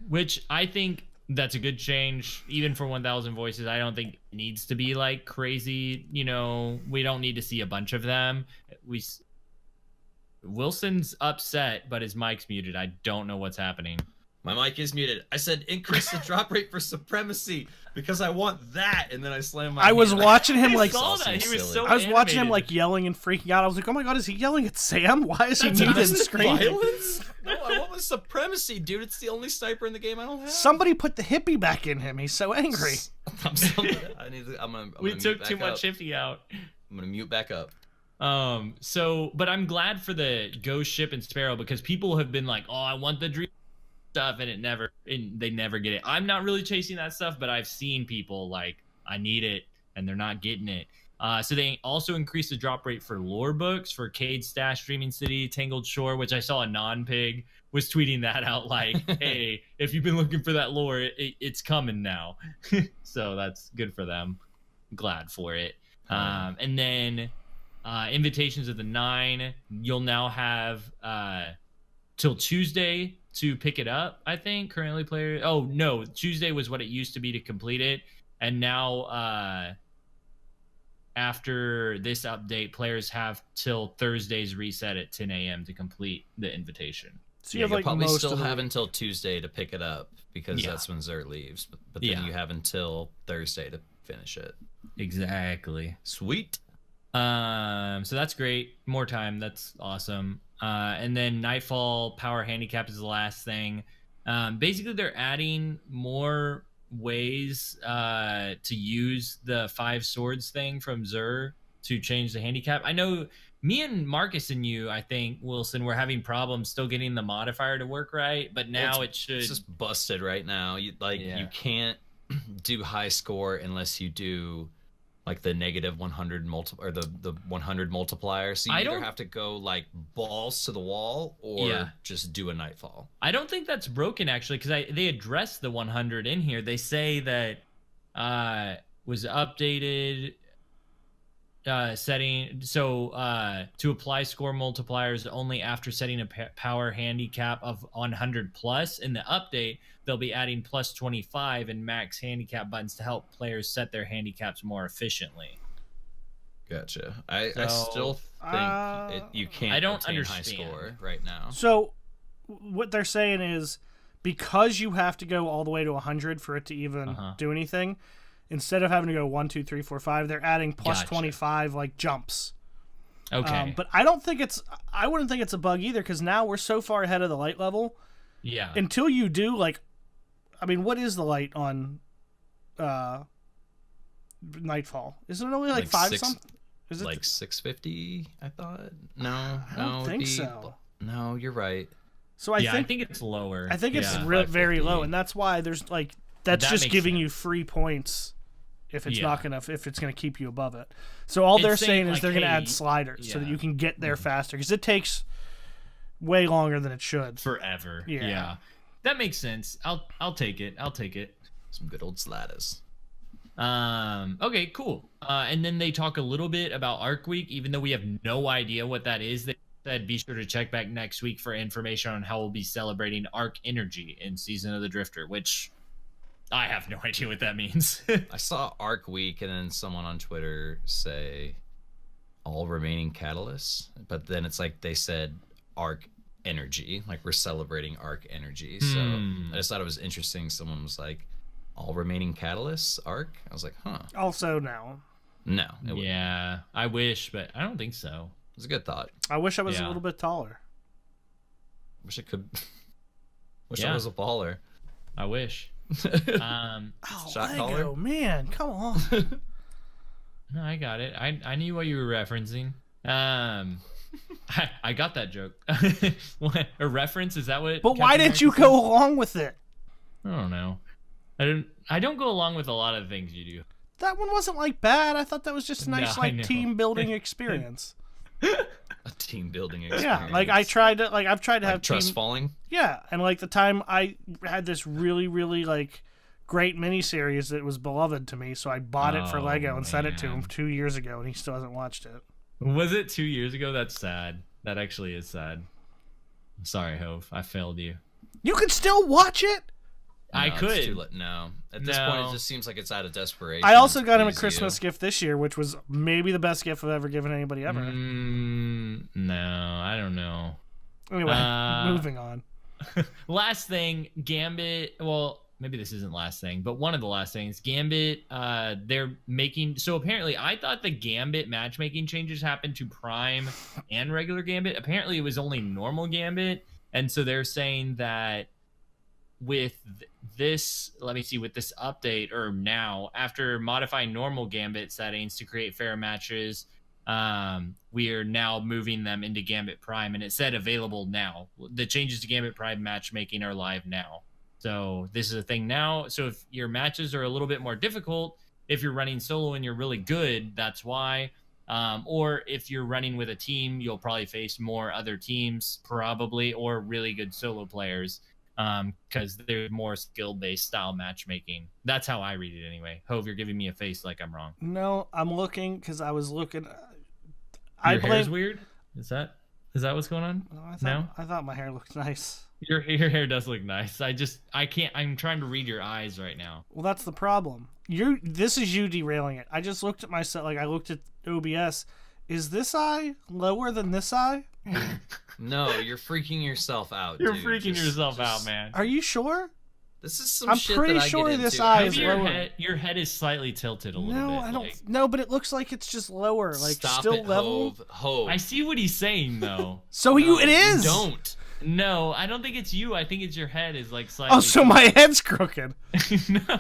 Which I think that's a good change, even for 1,000 Voices. I don't think it needs to be like crazy. We don't need to see a bunch of them. Wilson's upset, but his mic's muted. I don't know what's happening. My mic is muted. I said increase the drop rate for Supremacy because I want that, and then I slammed my. I was hand. watching him like saw that. He was so I was watching him animated. like yelling and freaking out. I was like, "Oh my god, is he yelling at Sam? Why is he muted and Domestic screaming?" violence? No, I want my Supremacy, dude. It's the only sniper in the game I don't have. Somebody put the hippie back in him. He's so angry. We took too much Hippie out. I'm gonna mute back up. But I'm glad for the Ghost Ship and Sparrow, because people have been like, "Oh, I want the dream stuff," and they never get it. I'm not really chasing that stuff, but I've seen people like, I need it, and they're not getting it. So they also increased the drop rate for lore books for Cade Stash, Dreaming City, Tangled Shore, which I saw a non-pig was tweeting that out like, "Hey, if you've been looking for that lore, it's coming now." So that's good for them. Glad for it. And then Invitations of the 9, you'll now have till Tuesday to pick it up. I think currently Tuesday was what it used to be to complete it, and now after this update, players have till Thursday's reset at 10 a.m. to complete the invitation. So you'll like probably most still of the have week. until Tuesday to pick it up because that's when Xur leaves. But then Yeah. you have until Thursday to finish it. Exactly. Sweet. So that's great. More time. That's awesome. And then Nightfall Power Handicap is the last thing. Basically, they're adding more ways to use the 5 swords thing from Xur to change the handicap. I know me and Marcus and you, I think, Wilson, were having problems still getting the modifier to work right, but now it should. It's just busted right now. You can't do high score unless you do like the negative 100 or the 100 multiplier. So you either have to go like balls to the wall or just do a Nightfall. I don't think that's broken actually, because they address the 100 in here. They say that was updated setting to apply score multipliers only after setting a power handicap of 100 plus. In the update, they'll be adding plus 25 and max handicap buttons to help players set their handicaps more efficiently. Gotcha. I still think you can't. I don't obtain understand high score right now. So what they're saying is, because you have to go all the way to 100 for it to even do anything, instead of having to go 1, 2, 3, 4, 5, they're adding plus 25 like jumps. Okay. But I wouldn't think it's a bug either, because now we're so far ahead of the light level. Yeah. Until you do what is the light on Nightfall? Isn't it only like 5 something? Is it like 650? I thought. No, I don't think so. No, you're right. So I think it's lower. I think it's very low, and that's why there's that's just giving you free points if it's if it's gonna keep you above it. So all they're saying is they're gonna add sliders so that you can get there faster, because it takes way longer than it should. Forever. Yeah. That makes sense. I'll take it. Some good old sliders. Okay, cool. And then they talk a little bit about Arc Week, even though we have no idea what that is. They said be sure to check back next week for information on how we'll be celebrating Arc Energy in Season of the Drifter, which I have no idea what that means. I saw Arc Week and then someone on Twitter say all remaining catalysts, but then it's like they said Arc Energy, like we're celebrating Arc Energy. So I just thought it was interesting. Someone was like, all remaining catalysts Arc? I was like, huh. Also no. No. Yeah, I wish, but I don't think so. It was a good thought. I wish I was a little bit taller. Wish I could. Wish I was a baller. I wish. Shot Lego, caller? man, come on. No, I got it. I knew what you were referencing. I got that joke. What, a reference? Is that what? But why didn't you go along with it? I don't know. I don't go along with a lot of things you do. That one wasn't bad. I thought that was just a nice team building experience. A team building experience. Yeah, I've tried to have trust falling. Yeah, and the time I had this really great miniseries that was beloved to me, so I bought it for Lego and sent it to him 2 years ago, and he still hasn't watched it. Was it 2 years ago? That's sad. That actually is sad. I'm sorry, Hove. I failed you. You can still watch it? I could. No. At this point, it just seems like it's out of desperation. I also got him a Christmas gift this year, which was maybe the best gift I've ever given anybody ever. No, I don't know. Anyway, moving on. Last thing, Gambit. Well, maybe this isn't last thing, but one of the last things, Gambit. They're making. So apparently, I thought the Gambit matchmaking changes happened to Prime and regular Gambit. Apparently, it was only normal Gambit, and so they're saying that with this update, or now after modifying normal Gambit settings to create fair matches, we are now moving them into Gambit Prime, and it said available now. The changes to Gambit Prime matchmaking are live now, so this is a thing now. So if your matches are a little bit more difficult, if you're running solo and you're really good, that's why. Or if you're running with a team, you'll probably face more other teams probably, or really good solo players, because there's more skill-based style matchmaking. That's how I read it anyway. Hove, you're giving me a face like I'm wrong. No, I'm looking because I was looking. Your hair's weird? Is that what's going on? No, I thought my hair looked nice. Your hair does look nice. I can't. I'm trying to read your eyes right now. Well, that's the problem. This is you derailing it. I just looked at myself. I looked at OBS. Is this eye lower than this eye? No, you're freaking yourself out. You're dude. freaking yourself out, man. Are you sure? This is some I'm shit pretty that I sure get this into. eye Maybe is your lower. head is slightly tilted a little No, bit. I don't. like- No, but it looks like it's just lower, like Stop still it, level. Hove. I see what he's saying though. So No, it is. You don't. No, I don't think it's you. I think it's your head is like slightly. Oh, so my head's crooked. No.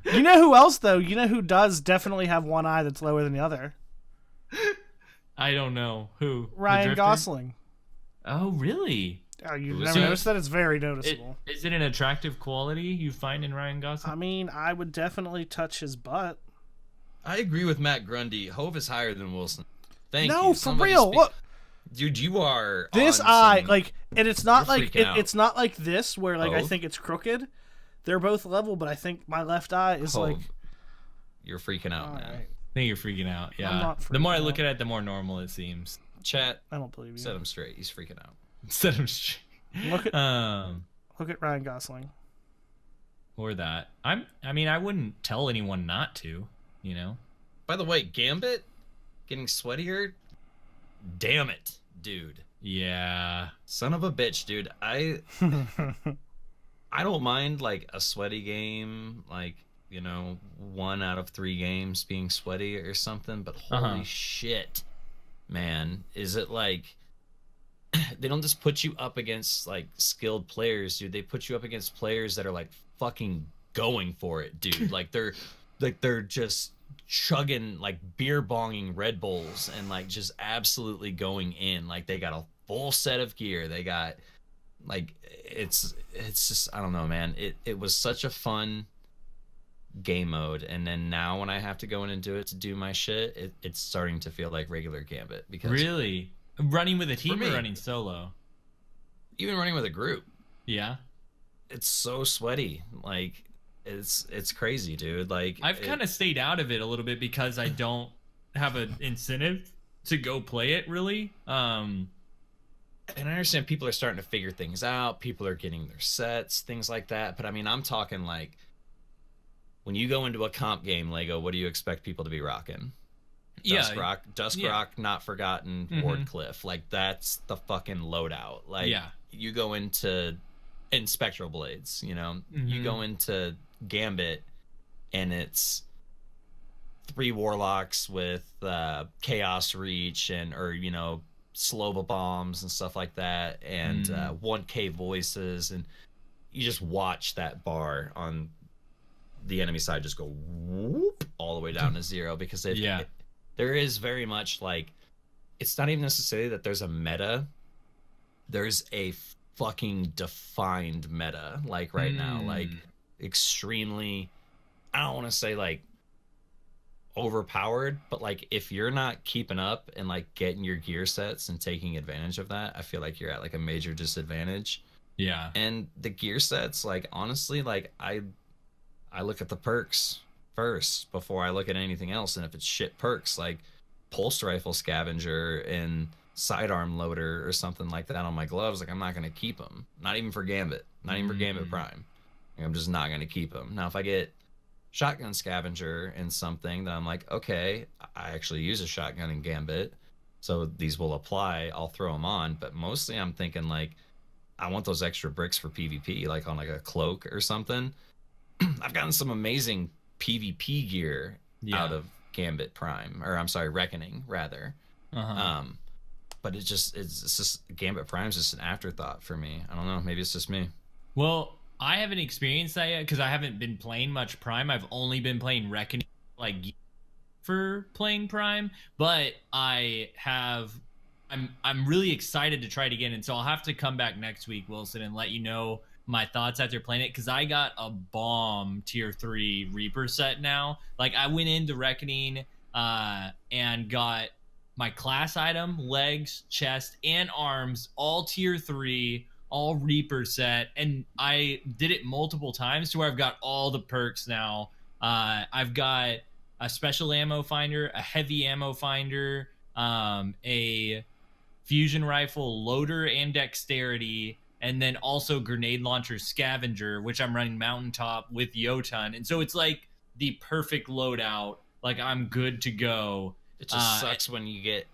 You know who else though? You know who does definitely have one eye that's lower than the other? I don't know who. The Ryan Drifter? Gosling. Oh, really? Oh, you've Who is never he? noticed that? It's very noticeable. Is it an attractive quality you find in Ryan Gosling? I mean, I would definitely touch his butt. I agree with Matt Grundy. Hove is higher than Wilson. Thank you. No, for Somebody real. speak- Look, Dude, you are this on eye, some- like, and it's not You're like freaking out. it's not like this where like I Hove? think it's crooked. They're both level, but I think my left eye is Hove, like. you're freaking out, All man. right. I think you're freaking out. Yeah. not The more I freaking look out. at it, the more normal it seems. Chat, I don't believe you. set him straight. He's freaking out. Set him straight. Look at Um, look at Ryan Gosling. or that. I mean, I wouldn't tell anyone not to. You know. By the way, Gambit getting sweatier. Damn it, dude. Yeah. Son of a bitch, dude. I don't mind like a sweaty game, like, you know, 1 out of 3 games being sweaty or something, but holy shit, man, is it like they don't just put you up against like skilled players, dude. They put you up against players that are like fucking going for it, dude. like they're just chugging like beer bonging Red Bulls and like just absolutely going in. Like they got a full set of gear. They got like it's just I don't know, man. It was such a fun game mode, and then now when I have to go in and do it to do my shit, it's starting to feel like regular Gambit because Really? Running with a team me. or running solo? even running with a group, Yeah. it's so sweaty. Like it's crazy, dude. Like I've kind of stayed out of it a little bit because I don't have an incentive to go play it really. and I understand people are starting to figure things out. People are getting their sets, things like that. But I mean, I'm talking like when you go into a comp game, Lego, what do you expect people to be rocking? Duskrock, Not Forgotten, Wardcliff. Like that's the fucking loadout. Like you go into in Spectral Blades, you know, you go into Gambit and it's 3 Warlocks with Chaos Reach and or you know Slova bombs and stuff like that, and 1K voices, and you just watch that bar on the enemy side just go whoop all the way down to 0 because there is very much like it's not even necessarily that there's a meta. There's a fucking defined meta like right now, like extremely, I don't want to say like overpowered, but like if you're not keeping up and like getting your gear sets and taking advantage of that, I feel like you're at like a major disadvantage. Yeah. And the gear sets, like honestly, like I look at the perks first before I look at anything else, and if it's shit perks like pulse rifle scavenger and sidearm loader or something like that on my gloves, like I'm not going to keep them. Not even for Gambit. Not even for Gambit Prime. Like, I'm just not going to keep them. Now if I get shotgun scavenger and something that I'm like, okay, I actually use a shotgun in Gambit, so these will apply, I'll throw them on. But mostly I'm thinking like I want those extra bricks for PvP, like on like a cloak or something. I've gotten some amazing PvP gear out of Gambit Prime, or I'm sorry, Reckoning rather. But it's just Gambit Prime's just an afterthought for me. I don't know, maybe it's just me. Well, I haven't experienced that yet because I haven't been playing much Prime. I've only been playing Reckoning like for playing Prime, but I'm really excited to try it again, and so I'll have to come back next week, Wilson, and let you know my thoughts after playing it, because I got a bomb tier 3 Reaper set now. Like I went into Reckoning and got my class item, legs, chest, and arms, all tier 3, all Reaper set, and I did it multiple times to where I've got all the perks now. I've got a special ammo finder, a heavy ammo finder, a fusion rifle loader and dexterity, and then also grenade launcher scavenger, which I'm running mountaintop with Jotun. And so it's like the perfect loadout. Like I'm good to go. It just sucks when you get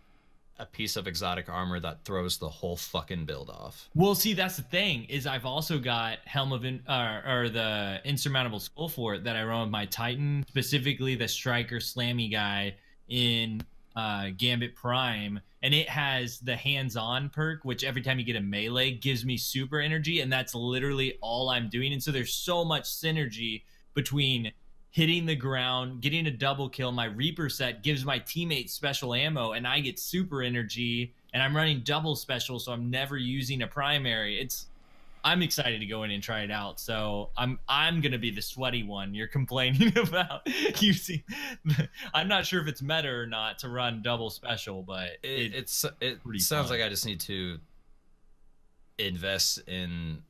a piece of exotic armor that throws the whole fucking build off. Well, see, that's the thing is I've also got Helm of or the Insurmountable Skull Fort that I run with my Titan, specifically the Striker Slammy guy in Gambit Prime, and it has the hands-on perk, which every time you get a melee gives me super energy, and that's literally all I'm doing. And so there's so much synergy between hitting the ground, getting a double kill. My Reaper set gives my teammates special ammo, and I get super energy, and I'm running double special, so I'm never using a primary. I'm excited to go in and try it out. So I'm gonna be the sweaty one you're complaining about using. I'm not sure if it's meta or not to run double special, but it pretty sounds fun. like I just need to invest in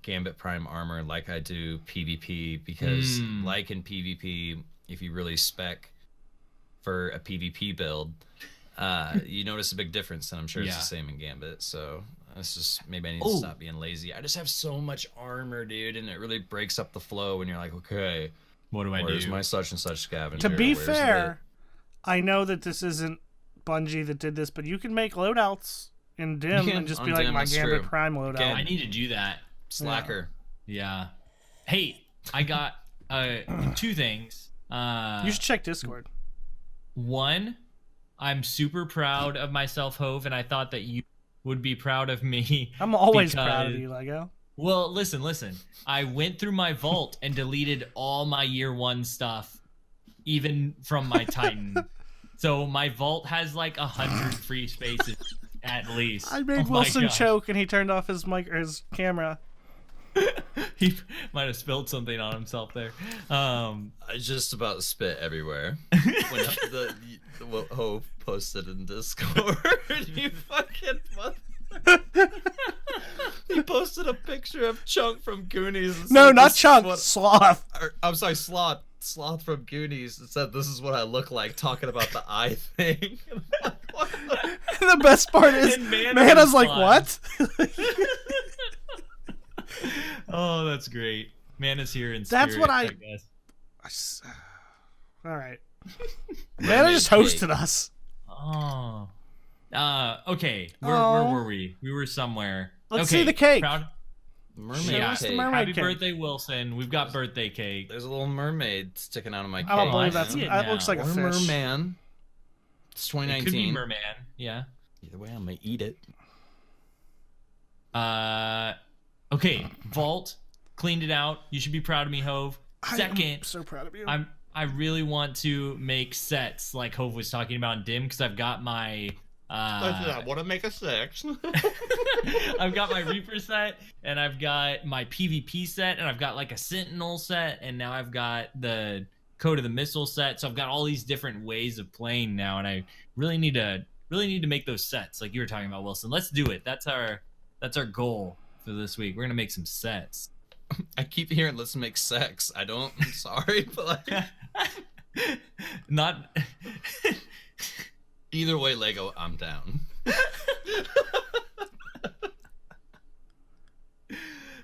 Gambit Prime armor like I do PvP, because like in PvP, if you really spec for a PvP build, you notice a big difference, and I'm sure it's the same in Gambit. So it's just, maybe I need to stop being lazy. I just have so much armor, dude, and it really breaks up the flow when you're like, okay, what do I do? Where's my such and such scavenger? To be Where's fair, I know that this isn't Bungie that did this, but you can make loadouts in Dim and just be like, Dim, my that's Gambit true. Prime loadout. Again, I need to do that. Slacker. Yeah. Hey, I got 2 things. You should check Discord. One, I'm super proud of myself, Hove, and I thought that you would be proud of me. I'm always proud of you, Lego. Well, listen. I went through my vault and deleted all my year 1 stuff, even from my Titan. So my vault has like 100 free spaces at least. I made Wilson choke, and he turned off his mic or his camera. He might have spilled something on himself there. I just about spit everywhere. When what Hope posted in Discord, you fucking he posted a picture of Chunk from Goonies. And No, said, not "This is Chunk, what-" Sloth. I'm sorry, Sloth. Sloth from Goonies said, "This is what I look like," talking about the eye thing. The best part is, And Mana's Mana's like, fine. what? Oh, that's great. Man is here in That's spirit, what I guess. All right. Mana just hosted us. Oh. Okay. Where were we? We were somewhere. Let's okay. see the cake. Proud. Mermaid Yeah. us the cake. mermaid Happy cake. birthday, Wilson. We've got birthday cake. There's a little mermaid sticking out of my cake. I don't believe I that's. see it That now. looks like a Or fish. merman. It's It could be 2019. Merman. Yeah. Either way, I'm gonna eat it. Okay. Vault. Cleaned it out. You should be proud of me, Hove. Second. I'm so proud of you. I really want to make sets like Hove was talking about in Dim, because I've got my I want to make a 6. I've got my Reaper set, and I've got my PvP set, and I've got like a Sentinel set, and now I've got the Code of the Missile set. So I've got all these different ways of playing now, and I really need to make those sets like you were talking about, Wilson. Let's do it. That's our goal for this week. We're gonna make some sets. I keep hearing "let's make sex." I'm sorry, but like, Not. either way, Lego, I'm down.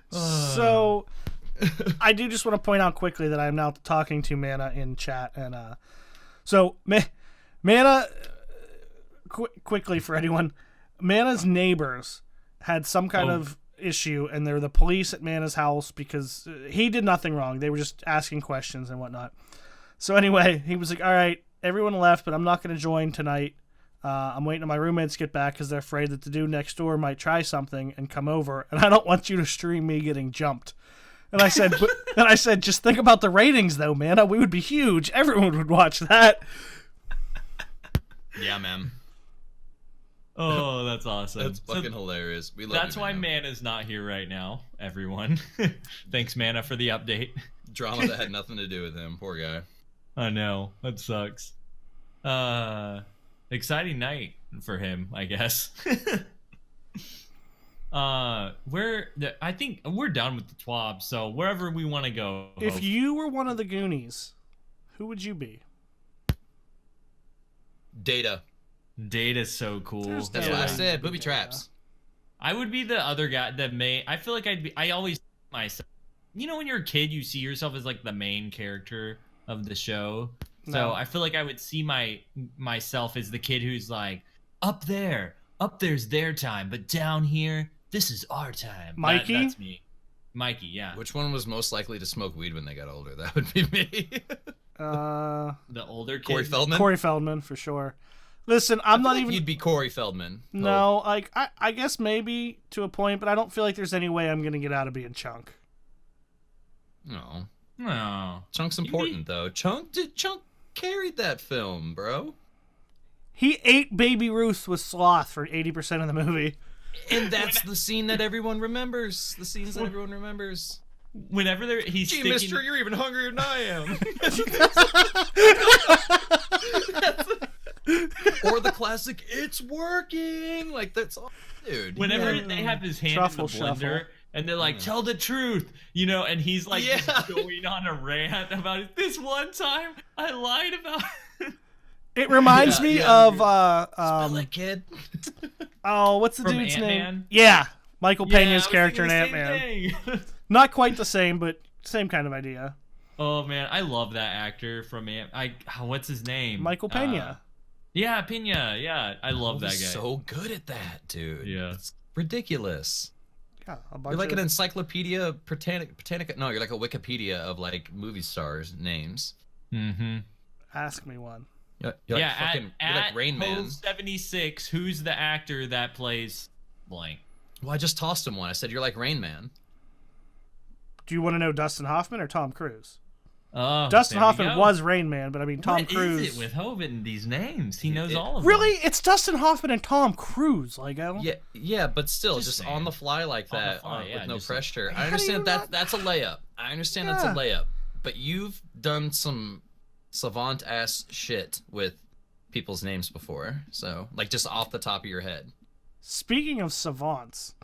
So, I do just want to point out quickly that I'm now talking to Mana in chat, and so Mana, quickly for anyone, Mana's neighbors had some kind of issue, and they're the police at Mana's house because he did nothing wrong. They were just asking questions and whatnot. So anyway, he was like, "All right, everyone left, but I'm not going to join tonight. I'm waiting on my roommates to get back because they're afraid that the dude next door might try something and come over, and I don't want you to stream me getting jumped." And I said, just think about the ratings, though, man. We would be huge. Everyone would watch that. Yeah, man. Oh, that's awesome. That's fucking hilarious. We love That's you, why man. Mana's not here right now, everyone. Thanks, Mana, for the update. Drama that had nothing to do with him. Poor guy. I know. That sucks. Exciting night for him, I guess. I think we're done with the TWAB, so wherever we want to go. If you were one of the Goonies, who would you be? Data. Data's so cool. There's That's Yeah. what I Yeah. said. Booby traps. I would be the other guy, I feel like I always myself. You know, when you're a kid, you see yourself as like the main character of the show. So No. I feel like I would see myself as the kid who's like, up there's their time, but down here, this is our time. Mikey? That's me. Mikey, yeah. Which one was most likely to smoke weed when they got older? That would be me. The older kid. Corey Feldman? Corey Feldman, for sure. Listen, I'm not even... You'd be Corey Feldman. No, like, I guess maybe to a point, but I don't feel like there's any way I'm going to get out of being Chunk. No. No. Chunk's important, though. Chunk carried that film, bro. He ate Baby Ruth with Sloth for 80% of the movie. And that's the scene that everyone remembers. The scenes that everyone remembers. Whenever he's Gee, sticking... mister, you're even hungrier than I am. Or the classic, it's working. Like, that's all, dude. Whenever they have his hand Truffle in the blender, shuffle. and they're like, tell the truth, you know, and he's like Yeah. just going on a rant about it. This one time, I lied about it. It reminds me of... Spell it, kid. Oh, what's the From dude's Ant-Man? name? Yeah, Michael Yeah, I Pena's was character in thinking the Ant-Man. same thing. Not quite the same, but same kind of idea. Oh, man, I love that actor from what's his name? Michael Pena. Yeah, Pena. Yeah, I love that guy. He's so good at that, dude. Yeah. It's ridiculous. Yeah, a bunch You're like of... an encyclopedia Britannica. No, you're like a Wikipedia of like movie stars names. Mm-hmm. Ask me one. You're Yeah, like fucking, you're like Rain Man. 76, who's the actor that plays blank? Well, I just tossed him one. I said you're like Rain Man. Do you want to know Dustin Hoffman or Tom Cruise? Oh, Dustin there we Hoffman go. was Rain Man, but I mean Tom What Cruise. is it with Hovind and these names? He knows all of Really? them. It's Dustin Hoffman and Tom Cruise, Lego. Yeah, but still, Just just saying. on the fly like On the that, fly, yeah, with no just- pressure. How I do understand you that not- that's a layup. I understand that's a layup. But you've done some savant ass shit with people's names before, so like just off the top of your head. Speaking of savants,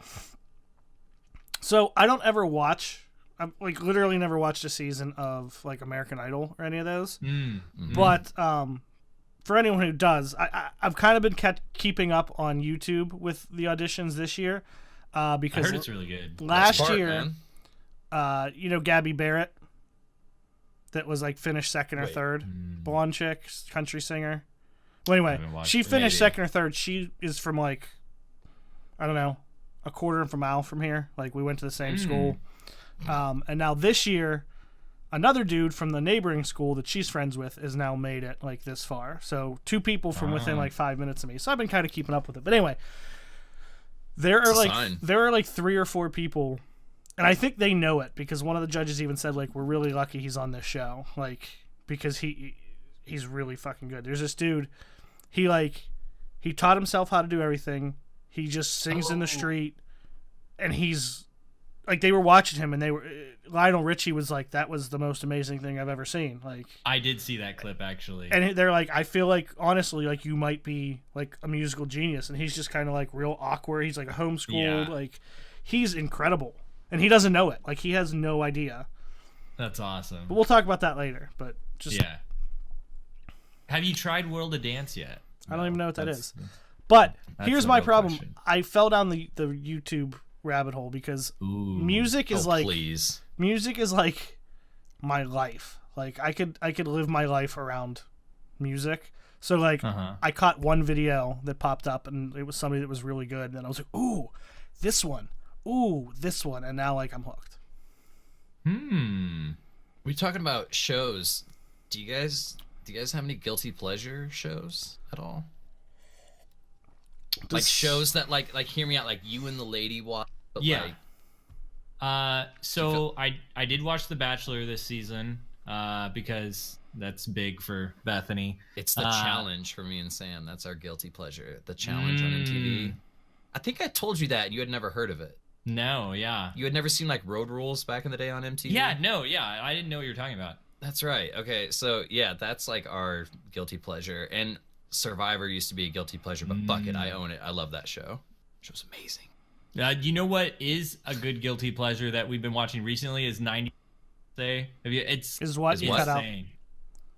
so I don't ever watch. I've like literally never watched a season of like American Idol or any of those. But for anyone who does, I've kind of been keeping up on YouTube with the auditions this year I because heard it's really good. last Smart, year, man. you know Gabby Barrett, that was like finished second or Wait. third, blonde chick, country singer. Well, anyway, haven't watched she it. finished Maybe. second or third. She is from like, I don't know, a quarter of a mile from here. Like we went to the same school. And now this year, another dude from the neighboring school that she's friends with is now made it like this far. So two people from within like 5 minutes of me. So I've been kind of keeping up with it. But anyway, there It's a are sign. like 3 or 4 people, and I think they know it because one of the judges even said like, we're really lucky he's on this show, like because he's really fucking good. There's this dude, he taught himself how to do everything. He just sings in the street, and he's like, they were watching him, and Lionel Richie was like, that was the most amazing thing I've ever seen. Like, I did see that clip actually. and they're like, I feel like honestly, like you might be like a musical genius, and he's just kind of like real awkward. He's like homeschooled, Yeah. like he's incredible, and he doesn't know it. Like he has no idea. That's awesome. But we'll talk about that later. But just Yeah. Have you tried World of Dance yet? I don't even know what that That's- is. But that's here's the my real problem. question. I fell down the YouTube rabbit hole because Ooh. music is Oh, like please. music is like my life. Like I could live my life around music. So like I caught one video that popped up, and it was somebody that was really good, and I was like, ooh, this one, and now like I'm hooked. We talking about shows. Do you guys have any guilty pleasure shows at all? Like shows that like hear me out, like you and the lady watch. But Yeah. like, So I did watch The Bachelor this season because that's big for Bethany. it's the challenge for me and Sam. That's our guilty pleasure. The challenge on MTV. I think I told you that, and you had never heard of it. No, yeah. You had never seen like Road Rules back in the day on MTV? Yeah, no, yeah. I didn't know what you were talking about. That's right. Okay, so yeah, that's like our guilty pleasure. And Survivor used to be a guilty pleasure, but fuck it, I own it. I love that show. It was amazing. You know what is a good guilty pleasure that we've been watching recently is 90 Day. Have you? Is what you cut out. insane.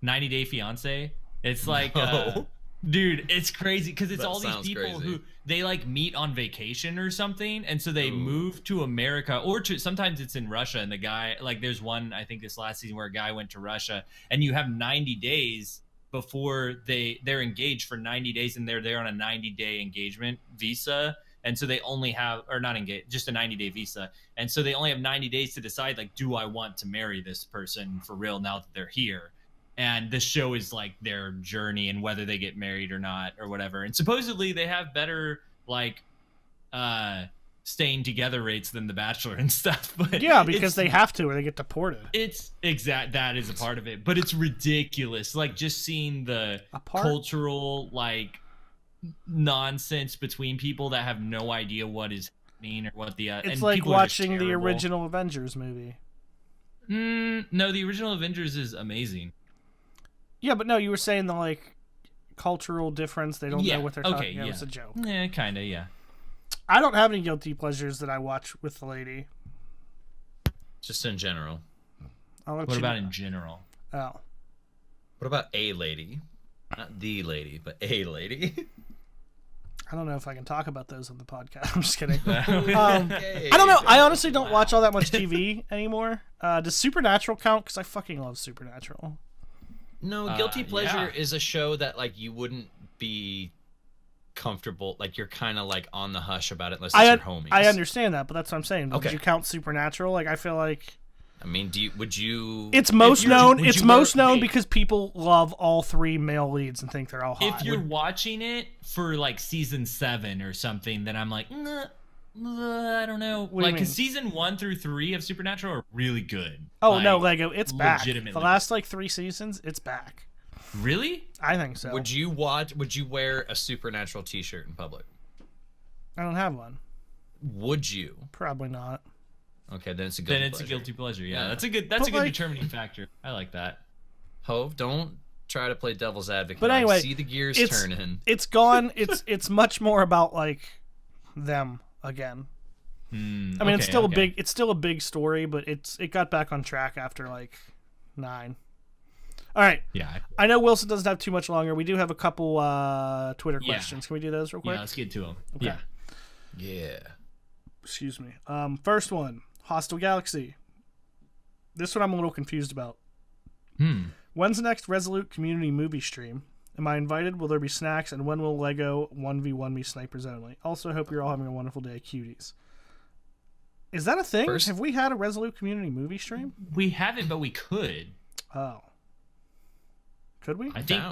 90 Day Fiance. It's like, No. dude, it's crazy because it's That all these sounds people crazy. who they like meet on vacation or something, and so they move to America, or sometimes it's in Russia. And the guy, like, there's one I think this last season where a guy went to Russia, and you have 90 days before they're engaged for 90 days, and they're there on a 90-day engagement visa. And so they only have, or not engaged, just a 90-day visa. And so they only have 90 days to decide, like, do I want to marry this person for real now that they're here? And the show is like their journey and whether they get married or not or whatever. And supposedly they have better, like, staying together rates than The Bachelor and stuff. But yeah, because they have to or they get deported. It's that is a part of it. But it's ridiculous. Like, just seeing the cultural, like, nonsense between people that have no idea what is happening or what the it's and like watching the terrible. original Avengers movie. No, the original Avengers is amazing. Yeah, but no, you were saying the, like, cultural difference. They don't know what they're talking about. Yeah, it's a joke. Yeah, kind of, yeah. I don't have any guilty pleasures that I watch with the lady. Just in general. What about in general? Oh. What about a lady? Not the lady, but a lady. I don't know if I can talk about those on the podcast. I'm just kidding. Okay. I don't know. I honestly don't watch all that much TV anymore. Does Supernatural count? Because I fucking love Supernatural. No, Guilty Pleasure is a show that, like, you wouldn't be comfortable, like, you're kind of like on the hush about it unless it's your homies. I understand that, but that's what I'm saying. Okay. Would you count Supernatural? Like, I feel like, I mean, would you it's most known because people love all three male leads and think they're all hot. If you're watching it for, like, season 7 or something, then I'm like, I don't know. Like, because season 1 through 3 of Supernatural are really good. Oh, like, no, Lego, it's back. Legitimately. The last, like, 3 seasons, it's back. Really? I think so. Would you wear a Supernatural t-shirt in public? I don't have one. Would you? Probably not. Okay, then it's a guilty pleasure. Yeah, that's a good determining factor. I like that. Hove, don't try to play devil's advocate. But anyway, I see the gears turning. It's gone. It's much more about, like, them again. I mean, it's still a big story, but it got back on track after, like, 9. All right. Yeah. I know Wilson doesn't have too much longer. We do have a couple Twitter questions. Can we do those real quick? Yeah, let's get to them. Okay. Yeah. Excuse me. First one, Hostile Galaxy. This one I'm a little confused about. When's the next Resolute community movie stream? Am I invited? Will there be snacks? And when will Lego 1v1 me snipers only? Also, hope you're all having a wonderful day, cuties. Is that a thing? Have we had a Resolute community movie stream? We haven't, but we could. Oh. Could we? I think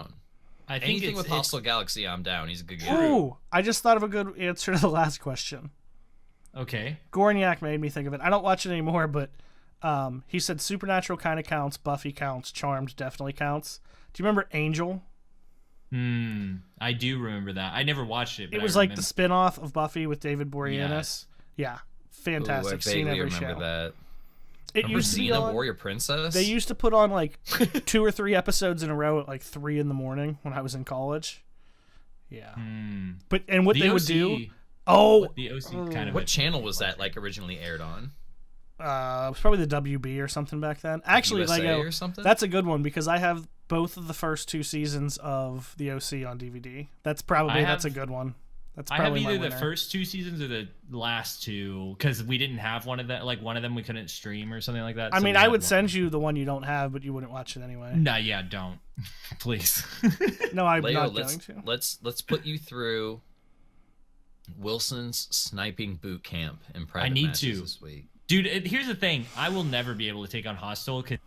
anything with Hostile Galaxy, I'm down. He's a good guy. Ooh, I just thought of a good answer to the last question. Okay. Gorniak made me think of it. I don't watch it anymore, but he said Supernatural kind of counts, Buffy counts, Charmed definitely counts. Do you remember Angel? I do remember that. I never watched it. But it was like the spin-off of Buffy with David Boreanaz. Yes. Yeah, fantastic. Ooh, I vaguely remember show. that. It used to be Xena, on, Warrior Princess? They used to put on, like, 2 or 3 episodes in a row at, like, 3 in the morning when I was in college. Yeah. But what they would do... Oh! The OC kind of... What channel was that, like, originally aired on? It was probably the WB or something back then. Actually, USA Lego, or something? That's a good one because I have both of the first 2 seasons of the OC on DVD. That's a good one. That's probably I have either the first 2 seasons or the last 2 because we didn't have one of them. Like, one of them we couldn't stream or something like that. I mean, I would send you the one you don't have, but you wouldn't watch it anyway. No, yeah, don't. Please. No, I'm Leo, not going to. Let's put you through Wilson's sniping boot camp in private matches this week. Dude, here's the thing. I will never be able to take on Hostile because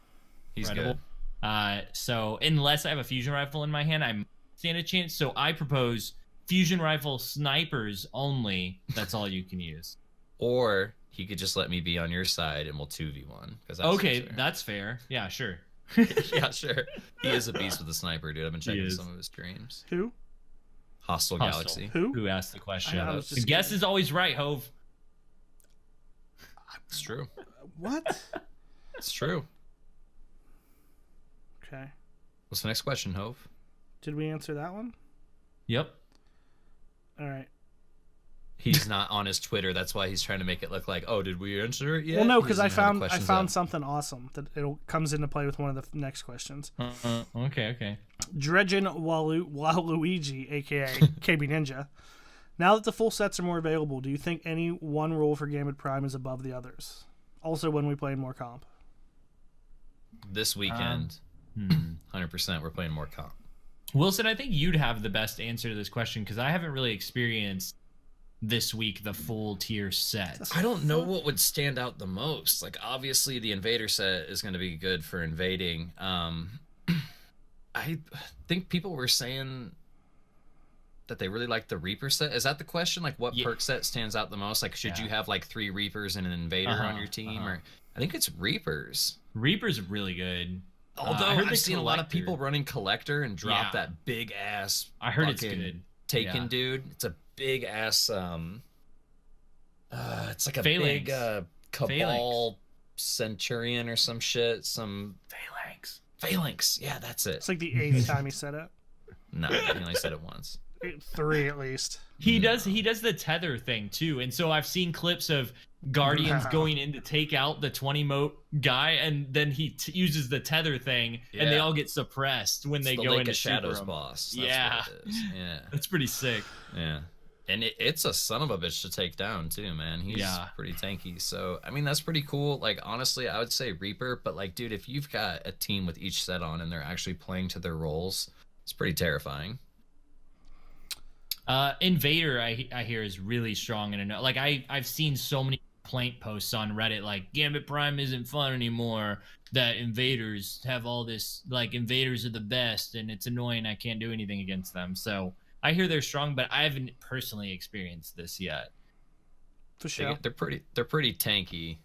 he's good. So unless I have a fusion rifle in my hand, I stand a chance. So I propose fusion rifle snipers only. That's all you can use. Or he could just let me be on your side and we'll 2v1. Okay, that's fair. Yeah, sure. Yeah, sure. He is a beast with a sniper, dude. I've been checking some of his streams. Who? Hostile Galaxy. Who asked the question? The guess is always right, Hove. It's true. What? It's true. Okay. What's the next question, Hove? Did we answer that one? Yep. All right. He's not on his Twitter. That's why he's trying to make it look like, oh, did we answer it yet? Well, no, because I found something awesome that comes into play with one of the next questions. Okay. Dredgen Waluigi, aka KB Ninja. Now that the full sets are more available, do you think any one rule for Gambit Prime is above the others? Also, when we play more comp. This weekend, 100% we're playing more comp. Wilson, I think you'd have the best answer to this question because I haven't really experienced this week the full tier set. I don't know what would stand out the most. Like, obviously, the Invader set is going to be good for invading. I think people were saying that they really like the Reaper set. Is that the question? Like, what perk set stands out the most? Like, should you have like 3 Reapers and an Invader on your team? Or I think it's Reapers. Reaper's really good. Although I've seen a lot of people running Collector and drop that big ass. I heard it's good. Taken dude. It's a big ass. It's like a Phalanx. big Cabal Centurion or some shit. Some Phalanx. Yeah, that's it. It's like the 8th time he said it. No, he only said it once. 3 at least. He does the tether thing too, and so I've seen clips of Guardians going in to take out the 20 moat guy, and then he uses the tether thing, and they all get suppressed when they go into Shadows boss. That's what it is. Yeah, that's pretty sick. Yeah, and it's a son of a bitch to take down too, man. He's pretty tanky. So I mean, that's pretty cool. Like, honestly, I would say Reaper, but like, dude, if you've got a team with each set on and they're actually playing to their roles, it's pretty terrifying. Invader, I hear, is really strong, and like I've seen so many complaint posts on Reddit like Gambit Prime isn't fun anymore, that invaders have all this, like, invaders are the best and it's annoying, I can't do anything against them. So I hear they're strong, but I haven't personally experienced this yet. For sure. They're pretty tanky.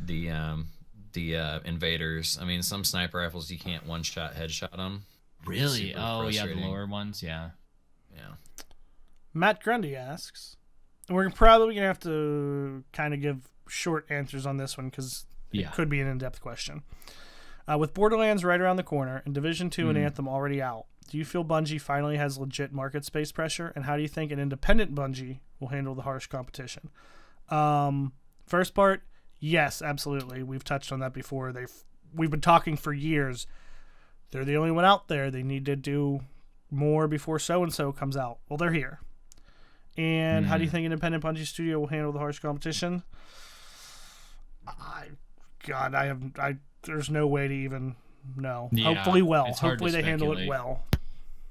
The invaders. I mean, some sniper rifles you can't one-shot headshot them. Really? Oh yeah, the lower ones, yeah. Matt Grundy asks, and we're probably going to have to kind of give short answers on this one because it could be an in-depth question. With Borderlands right around the corner and Division 2 and Anthem already out, do you feel Bungie finally has legit market space pressure? And how do you think an independent Bungie will handle the harsh competition? First part, yes, absolutely. We've touched on that before. We've been talking for years. They're the only one out there. They need to do more before so-and-so comes out. Well, they're here. And how do you think independent Bungie studio will handle the harsh competition? There's no way to even know. Yeah, hopefully well. Hopefully they handle it well.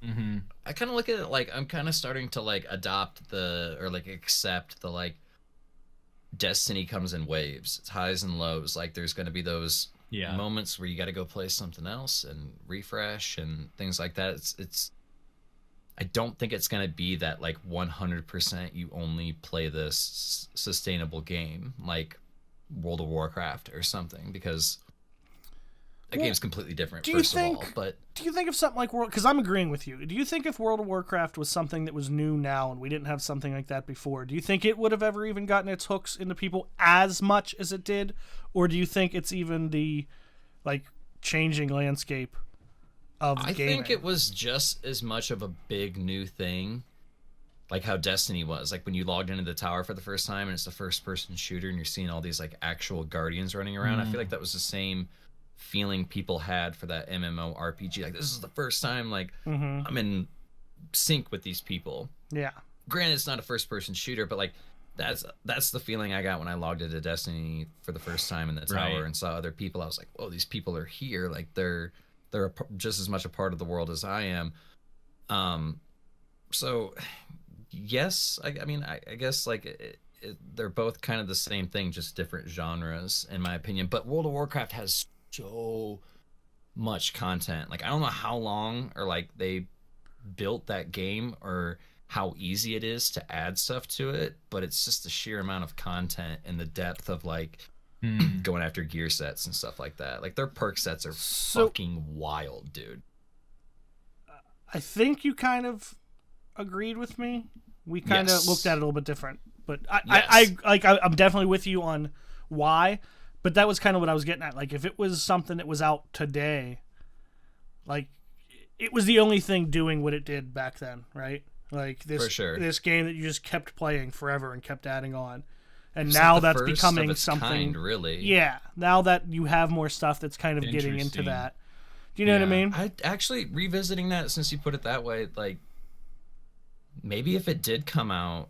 Mm-hmm. I kind of look at it like I'm kind of starting to like adopt accept the like Destiny comes in waves. It's highs and lows. Like there's going to be those moments where you got to go play something else and refresh and things like that. It's I don't think it's going to be that like 100% you only play this sustainable game like World of Warcraft or something, because that game's completely different, first of all. But do you think of something like World... Because I'm agreeing with you. Do you think if World of Warcraft was something that was new now and we didn't have something like that before, do you think it would have ever even gotten its hooks into people as much as it did? Or do you think it's even the like changing landscape of gaming? I think it was just as much of a big new thing like how Destiny was. Like when you logged into the tower for the first time and it's the first person shooter and you're seeing all these like actual guardians running around. I feel like that was the same feeling people had for that MMO RPG. Like, this is the first time like I'm in sync with these people. Yeah. Granted, it's not a first person shooter, but like that's the feeling I got when I logged into Destiny for the first time in the tower and saw other people. I was like, whoa, these people are here. Like they're just as much a part of the world as I am. So yes, I mean, I guess like they're both kind of the same thing, just different genres in my opinion. But World of Warcraft has so much content. Like I don't know how long or like they built that game or how easy it is to add stuff to it, but it's just the sheer amount of content and the depth of like going after gear sets and stuff like that. Like their perk sets are fucking wild, dude. I think you kind of agreed with me. We kind of looked at it a little bit different, but I'm definitely with you on why. But that was kind of what I was getting at. Like, if it was something that was out today, like, it was the only thing doing what it did back then, right? Like, this game that you just kept playing forever and kept adding on. And now that's becoming something... kind, really. Yeah. Now that you have more stuff that's kind of getting into that. Do you know what I mean? I actually, revisiting that, since you put it that way, like, maybe if it did come out,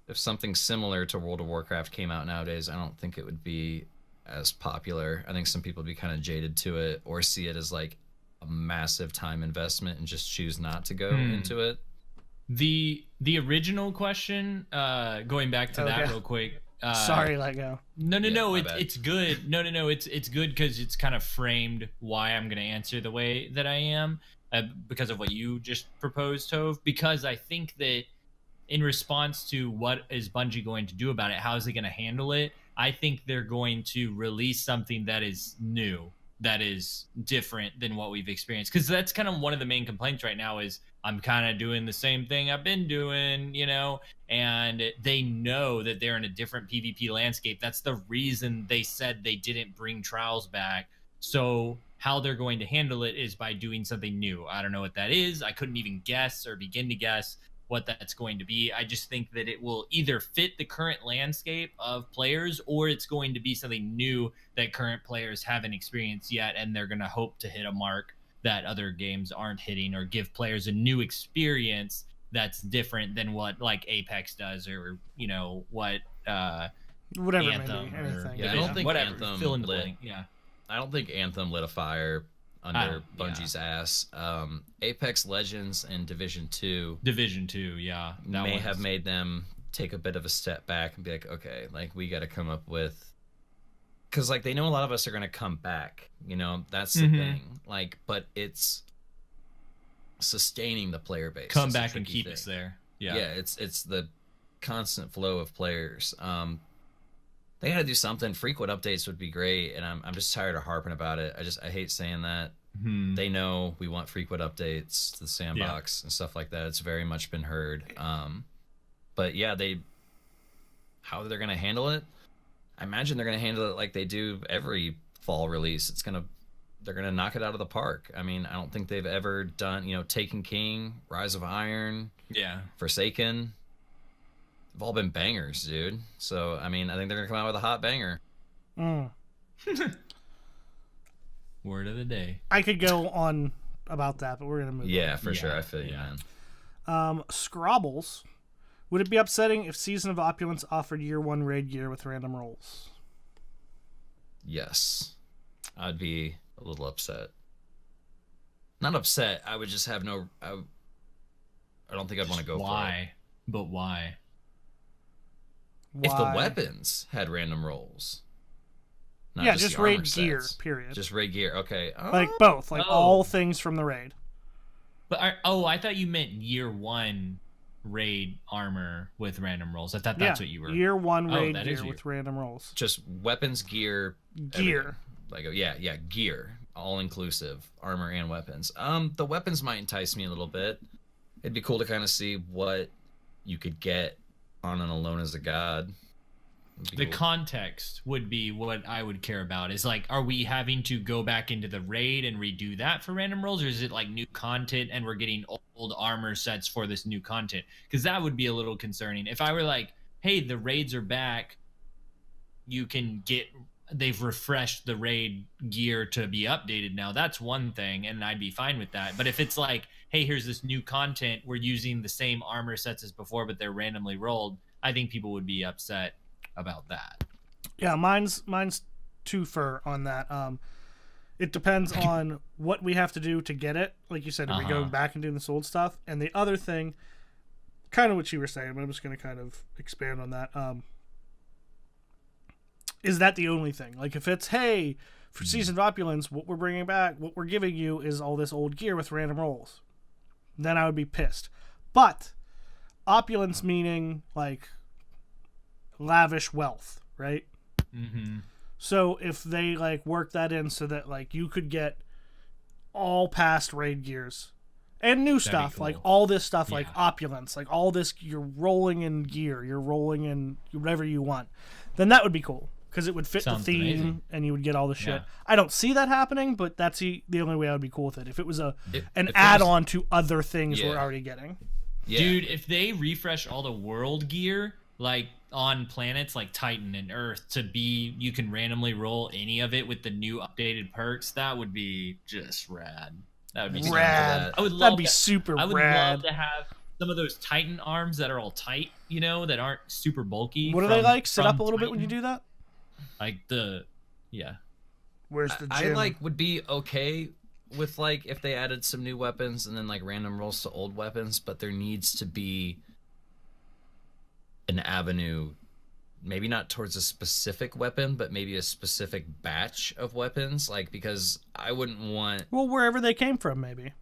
if something similar to World of Warcraft came out nowadays, I don't think it would be as popular. I think some people would be kind of jaded to it or see it as like a massive time investment and just choose not to go into it. The original question, going back to that real quick. Sorry, Lego. No. It's good. No. It's good because it's kind of framed why I'm going to answer the way that I am because of what you just proposed, Tove. Because I think that in response to what is Bungie going to do about it, how is it going to handle it? I think they're going to release something that is new, that is different than what we've experienced. Because that's kind of one of the main complaints right now is I'm kind of doing the same thing I've been doing, and they know that they're in a different PvP landscape. That's the reason they said they didn't bring trials back. So how they're going to handle it is by doing something new. I don't know what that is. I couldn't even guess or begin to guess what that's going to be. I just think that it will either fit the current landscape of players or it's going to be something new that current players haven't experienced yet, and they're going to hope to hit a mark that other games aren't hitting or give players a new experience that's different than what like Apex does or what whatever Anthem maybe anything. Yeah, I don't think whatever Anthem fill in the lit. blank. Yeah. I don't think Anthem lit a fire under Bungie's ass. Apex Legends and Division 2 yeah, may have made them take a bit of a step back and be like, okay, like we got to come up with, because like they know a lot of us are going to come back, that's the thing, like, but it's sustaining the player base, come back and keep us there. Yeah, it's the constant flow of players. They got to do something. Frequent updates would be great, and I'm just tired of harping about it. I hate saying that. They know we want frequent updates to the sandbox and stuff like that. It's very much been heard. But yeah, how they're going to handle it, I imagine they're going to handle it like they do every fall release. They're going to knock it out of the park. I mean, I don't think they've ever done, Taken King, Rise of Iron, Forsaken. They've all been bangers, dude. So, I mean, I think they're going to come out with a hot banger. Word of the day. I could go on about that, but we're going to move on. Yeah, for sure. I feel you, man. Scrobbles. Would it be upsetting if Season of Opulence offered year 1 raid gear with random rolls? Yes. I'd be a little upset. Not upset. I would just have no... I don't think I'd want to go for it. Why? But why? If the weapons had random rolls. Not just raid gear, period. Just raid gear, okay. Like both, all things from the raid. But I thought you meant year 1 raid armor with random rolls. I thought that's what you were. Year 1 raid gear with random rolls. Just weapons, gear. Gear. Gear. All inclusive. Armor and weapons. The weapons might entice me a little bit. It'd be cool to kind of see what you could get on an Alone as a God. The context would be what I would care about. Is like, are we having to go back into the raid and redo that for random rolls, or is it like new content and we're getting old armor sets for this new content? Because that would be a little concerning. If I were like, hey, the raids are back, they've refreshed the raid gear to be updated now, that's one thing, and I'd be fine with that. But if it's like, hey, here's this new content, we're using the same armor sets as before, but they're randomly rolled, I think people would be upset about that. Yeah, mine's twofer on that. It depends on what we have to do to get it. Like you said, are we going back and doing this old stuff? And the other thing, kind of what you were saying, but I'm just going to kind of expand on that. Is that the only thing? Like if it's, hey, for Season of Opulence, what we're bringing back, what we're giving you is all this old gear with random rolls, then I would be pissed. But opulence meaning like lavish wealth, right? So if they like work that in so that like you could get all past raid gears and new stuff, like all this stuff, like opulence, like all this, you're rolling in gear, you're rolling in whatever you want, then that would be cool because it would fit the theme amazing. And you would get all the shit. I don't see that happening, but that's the only way I would be cool with it. If it was an add-on to other things we're already getting. Dude, if they refresh all the world gear, like on planets like Titan and Earth, you can randomly roll any of it with the new updated perks, that would be just rad. That would be rad. That'd be super rad. I would love to have some of those Titan arms that are all tight, that aren't super bulky. What are they like? Sit up a little bit when you do that? Like where's the gym? I would be okay with like if they added some new weapons and then like random rolls to old weapons, but there needs to be an avenue, maybe not towards a specific weapon, but maybe a specific batch of weapons, like, because I wouldn't want... Well, wherever they came from, maybe.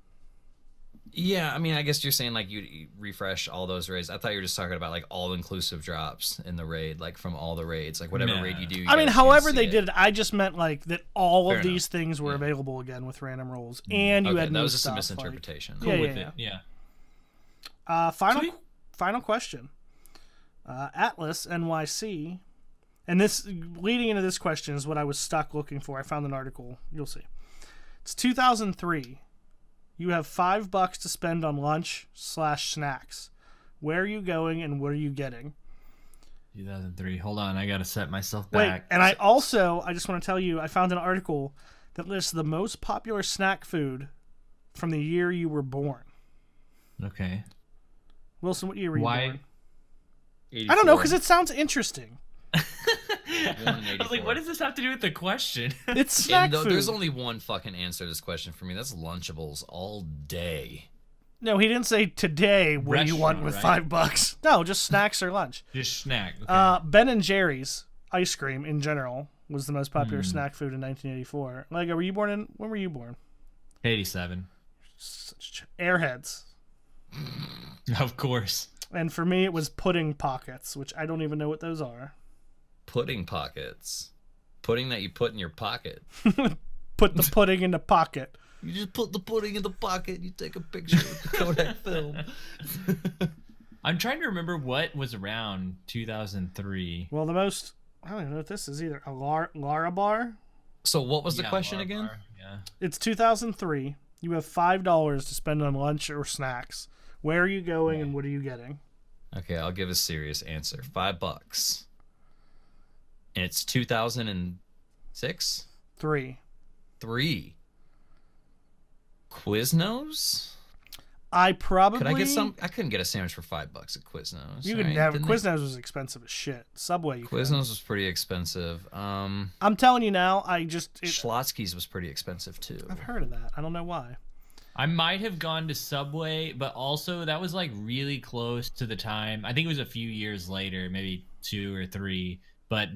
Yeah, I mean, I guess you're saying like you refresh all those raids. I thought you were just talking about like all-inclusive drops in the raid, like from all the raids, like whatever raid you do. You I mean, get a however chance to they see did it, I just meant like that all Fair of these enough. things were available again with random rolls, and you Okay, had new that was just stuff, a misinterpretation. Cool Yeah, with yeah, it. Yeah. Final question. Atlas NYC, and this leading into this question is what I was stuck looking for. I found an article. You'll see. It's 2003. You have $5 to spend on lunch/snacks. Where are you going and what are you getting? 2003. Hold on, I gotta set myself Wait, back. and I just want to tell you, I found an article that lists the most popular snack food from the year you were born. Okay. Wilson, what year were you Why? born? 84. I don't know, because it sounds interesting. I was like, what does this have to do with the question? It's snack And food. there's only one fucking answer to this question for me. That's Lunchables all day. No, he didn't say today what do you want with Restaurant, $5. No, just snacks or lunch. Just snack. Okay. Ben and Jerry's ice cream in general was the most popular snack food in 1984. Lego, when were you born? 87. Airheads. Of course. And for me, it was pudding pockets, which I don't even know what those are. Pudding pockets. Pudding that you put in your pocket. Put the pudding in the pocket. You just put the pudding in the pocket and you take a picture with the Kodak film. I'm trying to remember what was around 2003. Well, I don't even know what this is either. A Lara bar? So what was the question Lara again? Bar, yeah. It's 2003. You have $5 to spend on lunch or snacks. Where are you going and what are you getting? Okay, I'll give a serious answer. $5. And it's 2006? 3. 3. Quiznos? I probably... Could I get some? I couldn't get a sandwich for $5 at Quiznos. You could right? never... Didn't they- Quiznos was expensive as shit. Subway, you could. Quiznos was pretty expensive. I'm telling you now, Schlotzsky's was pretty expensive too. I've heard of that. I don't know why. I might have gone to Subway, but also that was like really close to the time. I think it was a few years later, maybe 2 or 3. But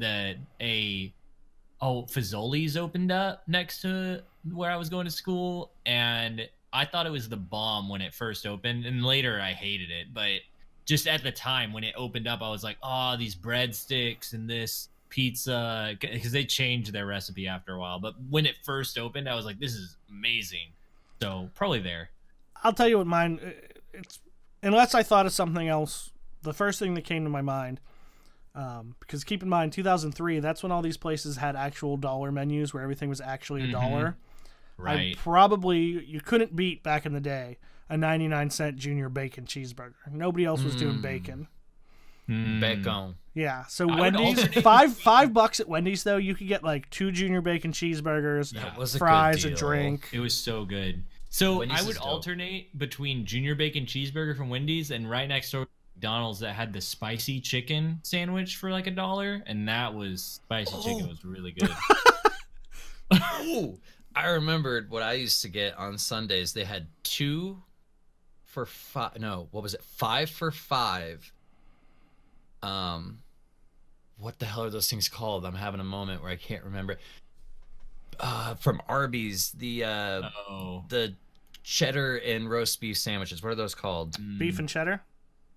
Fazoli's opened up next to where I was going to school, and I thought it was the bomb when it first opened, and later I hated it. But just at the time when it opened up, I was like, oh, these breadsticks and this pizza, because they changed their recipe after a while. But when it first opened, I was like, this is amazing. So probably there. I'll tell you what mine... It's unless I thought of something else, the first thing that came to my mind... because keep in mind, 2003, that's when all these places had actual dollar menus where everything was actually a dollar. Right. You couldn't beat back in the day a 99-cent junior bacon cheeseburger. Nobody else was doing bacon. Bacon. Yeah, so I would Wendy's, alternate $5 at Wendy's though, you could get like 2 junior bacon cheeseburgers, That was a fries, good a deal. drink. It was so good. So Wendy's I would is dope. alternate between junior bacon cheeseburger from Wendy's and right next door McDonald's that had the spicy chicken sandwich for like $1, and that was chicken was really good. Ooh, I remembered what I used to get on Sundays. They had 2 for 5. No, what was it? 5 for 5. What the hell are those things called? I'm having a moment where I can't remember. From Arby's, the cheddar and roast beef sandwiches. What are those called? Beef and cheddar?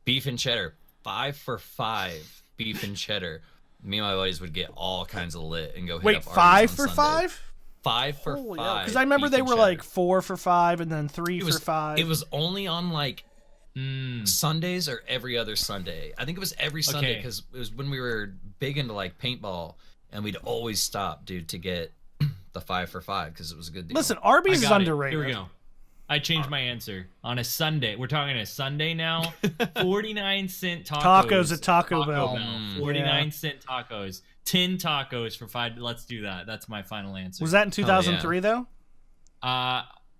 Beef and cheddar. 5 for 5 beef and cheddar. Me and my buddies would get all kinds of lit and go hit Wait, up Arby's 5 on for Sunday. 5? 5 for 5. Because I remember beef they and were cheddar. like 4 for 5 and then 3 It was, for 5. It was only on like Sundays or every other Sunday. I think it was every Sunday because it was when we were big into like paintball, and we'd always stop, dude, to get the 5 for 5 because it was a good deal. Listen, Arby's is underrated. Here we go. I changed my answer. On a Sunday, we're talking a Sunday now. 49-cent tacos. Tacos at Taco Bell. 49-cent tacos. 10 tacos for $5. Let's do that. That's my final answer. Was that in 2003 though?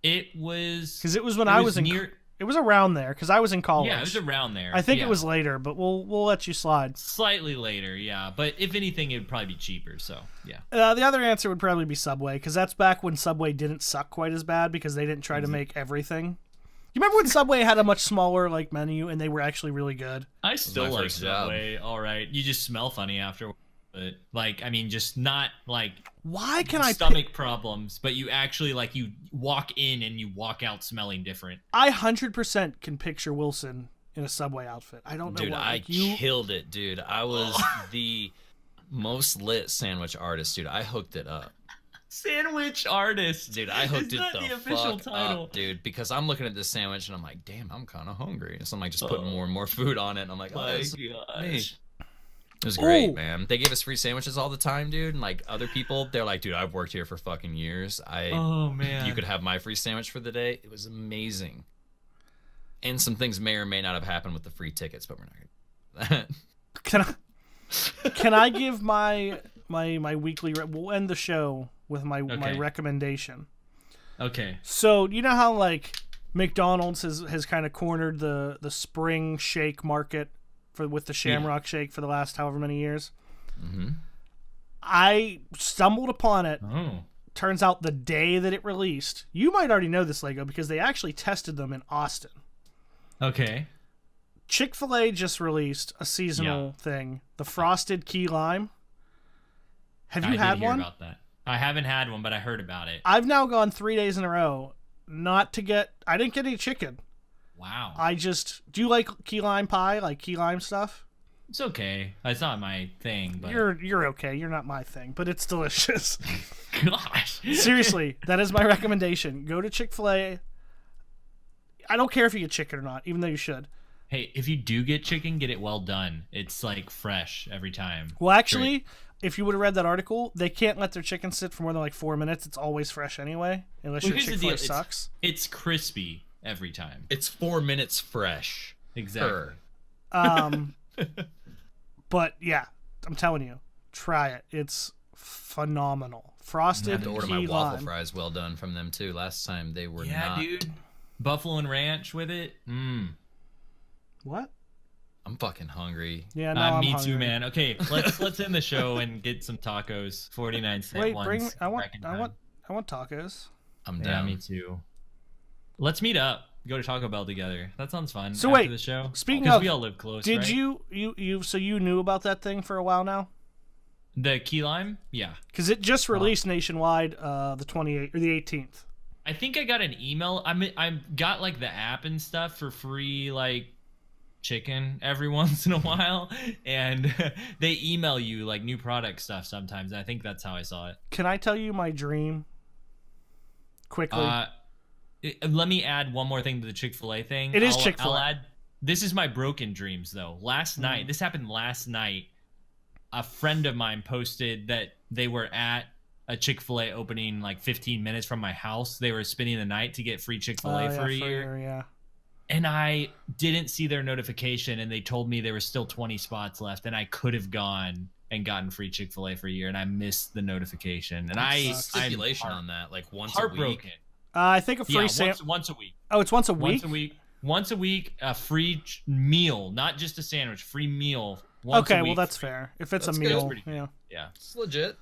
It was Because it was when I was in. near. It was around there because I was in college. Yeah, it was around there. I think it was later, but we'll let you slide. Slightly later, yeah. But if anything, it would probably be cheaper. So yeah. The other answer would probably be Subway because that's back when Subway didn't suck quite as bad because they didn't try to make everything. You remember when Subway had a much smaller like menu and they were actually really good? I still like Subway. All right, you just smell funny after. But like, I mean, just not like why can I stomach problems, but you actually like you walk in and you walk out smelling different. I 100% can picture Wilson in a Subway outfit. I don't know dude, why. I killed it, dude. I was the most lit sandwich artist, dude. I hooked it up. Sandwich artist, dude. I hooked Isn't it that the official fuck title? up, dude. Because I'm looking at this sandwich and I'm like, damn, I'm kind of hungry. So I'm like, just putting more and more food on it. And I'm like, oh, this is me. It was great, man. They gave us free sandwiches all the time, dude. And like other people, they're like, dude, I've worked here for fucking years. Oh man, you could have my free sandwich for the day. It was amazing. And some things may or may not have happened with the free tickets, but we're not gonna do that. Can I give my weekly? We'll end the show with my recommendation. Okay. So you know how like McDonald's has kind of cornered the spring shake market with the Shamrock Shake for the last however many years. Mm-hmm. I stumbled upon it. Oh. Turns out the day that it released, you might already know this, Lego, because they actually tested them in Austin. Okay. Chick-fil-A just released a seasonal thing, the Frosted Key Lime. Have you had one? About that. I haven't had one, but I heard about it. I've now gone 3 days in a row I didn't get any chicken. Wow. Do you like key lime pie, like key lime stuff? It's okay. It's not my thing, but you're okay. You're not my thing, but it's delicious. Gosh. Seriously, that is my recommendation. Go to Chick-fil-A. I don't care if you get chicken or not, even though you should. Hey, if you do get chicken, get it well done. It's like fresh every time. Well, actually, if you would have read that article, they can't let their chicken sit for more than like 4 minutes. It's always fresh anyway, unless your Chick-fil-A sucks. It's crispy every time. It's 4 minutes fresh. Exactly. But yeah, I'm telling you, try it. It's phenomenal. Frosted I have to order my key waffle lime. fries well done from them too. Last time they were not. Yeah, dude. Buffalo and ranch with it. What? I'm fucking hungry. Yeah, no, I'm me hungry. too, man. Okay, let's end the show and get some tacos. 49-cent Wait, ones. I want tacos. I'm Yeah, down. me too. Let's meet up. Go to Taco Bell together. That sounds fun. So after wait, the show. speaking Because of, we all live close. Did right? you knew about that thing for a while now? The key lime? Yeah. Because it just released nationwide the 28th or the 18th. I think I got an email. I got like the app and stuff for free, like chicken every once in a while, and they email you like new product stuff sometimes. And I think that's how I saw it. Can I tell you my dream? Quickly. Let me add one more thing to the Chick-fil-A thing. It is Chick-fil-A. I'll add. This is my broken dreams though. Last night, this happened last night. A friend of mine posted that they were at a Chick-fil-A opening like 15 minutes from my house. They were spending the night to get free Chick-fil-A for a year. Yeah. And I didn't see their notification, and they told me there were still 20 spots left, and I could have gone and gotten free Chick-fil-A for a year, and I missed the notification. And What's the stipulation on that, like once a heartbroken. week. I think a free once a week. Oh, it's once a week? Once a week, a free meal, not just a sandwich, free meal. Once a okay, week. well that's fair. If it's That's a good. meal, That's yeah. Yeah. It's legit.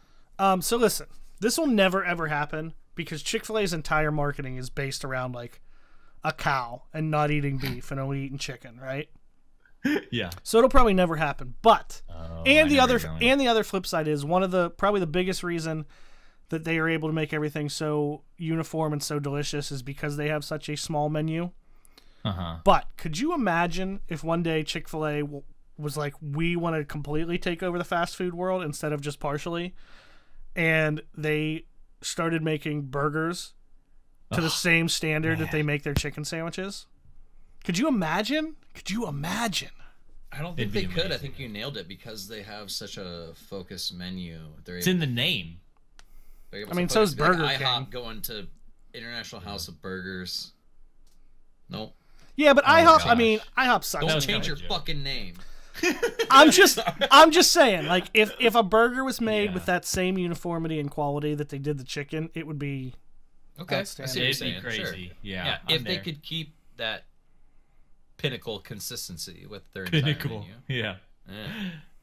So listen, this will never ever happen because Chick-fil-A's entire marketing is based around like a cow and not eating beef and only eating chicken, right? Yeah. So it'll probably never happen. But I the know other where you're going. flip side is probably the biggest reason that they are able to make everything so uniform and so delicious is because they have such a small menu. But could you imagine if one day Chick-fil-A was like, we want to completely take over the fast food world instead of just partially, and they started making burgers to the same standard that they make their chicken sandwiches? Could you imagine? I don't think they could. I think you nailed it because they have such a focused menu. It's in the name. I mean, so is Burger like King. IHOP going to International House of Burgers. Nope. Yeah, but IHOP. gosh. I mean, IHOP sucks. Don't was change your kinda a joke. fucking name. I'm just saying, like, if a burger was made with that same uniformity and quality that they did the chicken, it would be Okay. I outstanding. see what you're It'd be saying. crazy. Sure. Yeah. If I'm they there. could keep that pinnacle consistency with their entire Pinnacle. menu. Yeah.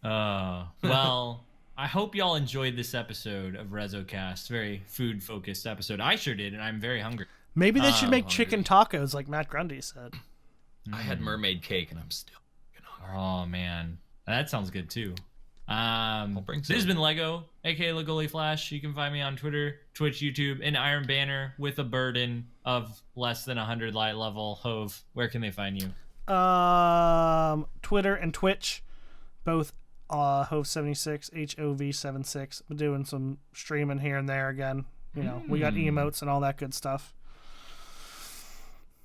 Yeah. Well, I hope y'all enjoyed this episode of RezoCast. Very food focused episode. I sure did, and I'm very hungry. Maybe they should make hungry. chicken tacos like Matt Grundy said. I had mermaid cake, and I'm still hungry. Oh man, that sounds good too. bring This has some. been Lego, aka Legoli Flash. You can find me on Twitter, Twitch, YouTube, and Iron Banner with a burden of less than 100 light level. Hove, where can they find you? Twitter and Twitch, both Hove76, HOV76. Been doing some streaming here and there again. You know, we got emotes and all that good stuff.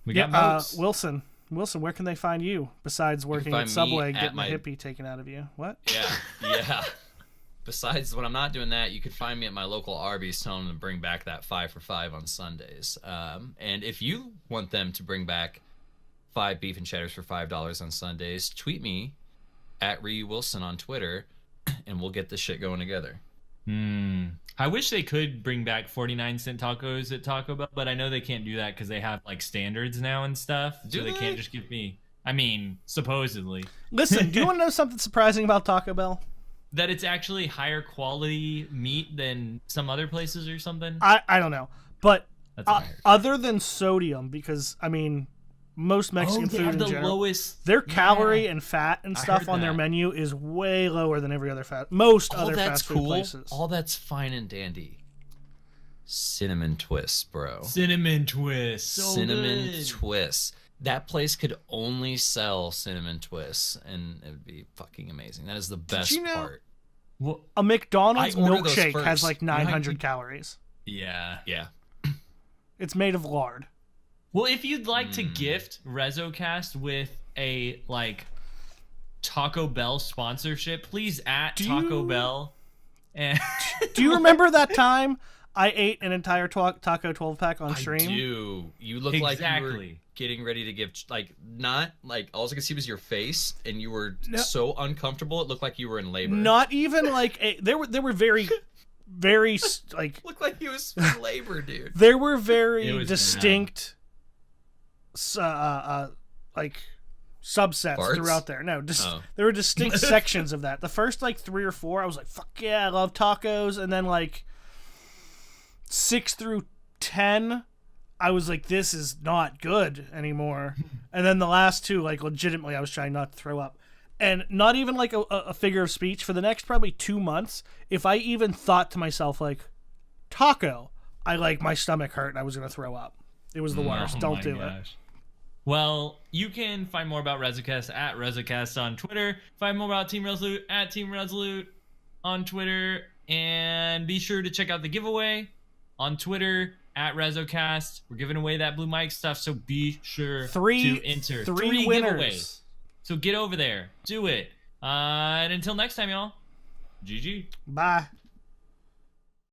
We got moats. Wilson, where can they find you besides working at Subway and getting my the hippie taken out of you? What? Yeah. Besides, when I'm not doing that, you can find me at my local Arby's telling them to bring back that 5 for 5 on Sundays. And if you want them to bring back 5 beef and cheddars for $5 on Sundays, tweet me at Ryu Wilson on Twitter, and we'll get this shit going together. I wish they could bring back 49-cent tacos at Taco Bell, but I know they can't do that because they have like standards now and stuff. So they can't just give me. I mean, supposedly. Listen, do you want to know something surprising about Taco Bell? That it's actually higher quality meat than some other places or something. I don't know, but That's what I heard. other than sodium, because I mean, most Mexican they food have in the general, lowest. their calorie and fat and I stuff heard on their that. menu is way lower than every other most All other that's fast food cool. places. All that's fine and dandy. Cinnamon twists, bro. Cinnamon twist. So Cinnamon good. twists. That place could only sell cinnamon twists, and it would be fucking amazing. That is the best you know- part. Well, A McDonald's I order those milkshake has first. like 900 calories. yeah. Yeah. It's made of lard. Well, if you'd like to gift RezoCast with a like Taco Bell sponsorship, please at Taco Bell. And Do you remember that time I ate an entire taco 12-pack on I stream? do. You look like you were Exactly. getting ready to give, like, not, like, all I could see was your face, and you were so uncomfortable, it looked like you were in labor. Not even like they were very, very like Looked like he was in labor, dude. there were It very was distinct, like subsets Parts? throughout there. No, Oh. there were distinct sections of that. The first like 3 or 4, I was like, "Fuck yeah, I love tacos," and then like 6 through 10, I was like, "This is not good anymore." And then the last 2, like legitimately, I was trying not to throw up. And not even like a figure of speech, for the next probably 2 months, if I even thought to myself like, taco, I like my stomach hurt and I was going to throw up. It was the worst. Oh Don't my do it. gosh. Well, you can find more about RezoCast at RezoCast on Twitter. Find more about Team Resolute at Team Resolute on Twitter. And be sure to check out the giveaway on Twitter at RezoCast. We're giving away that Blue Mic stuff, so be sure to enter. Three giveaways. winners. So get over there. Do it. And until next time, y'all. GG. Bye.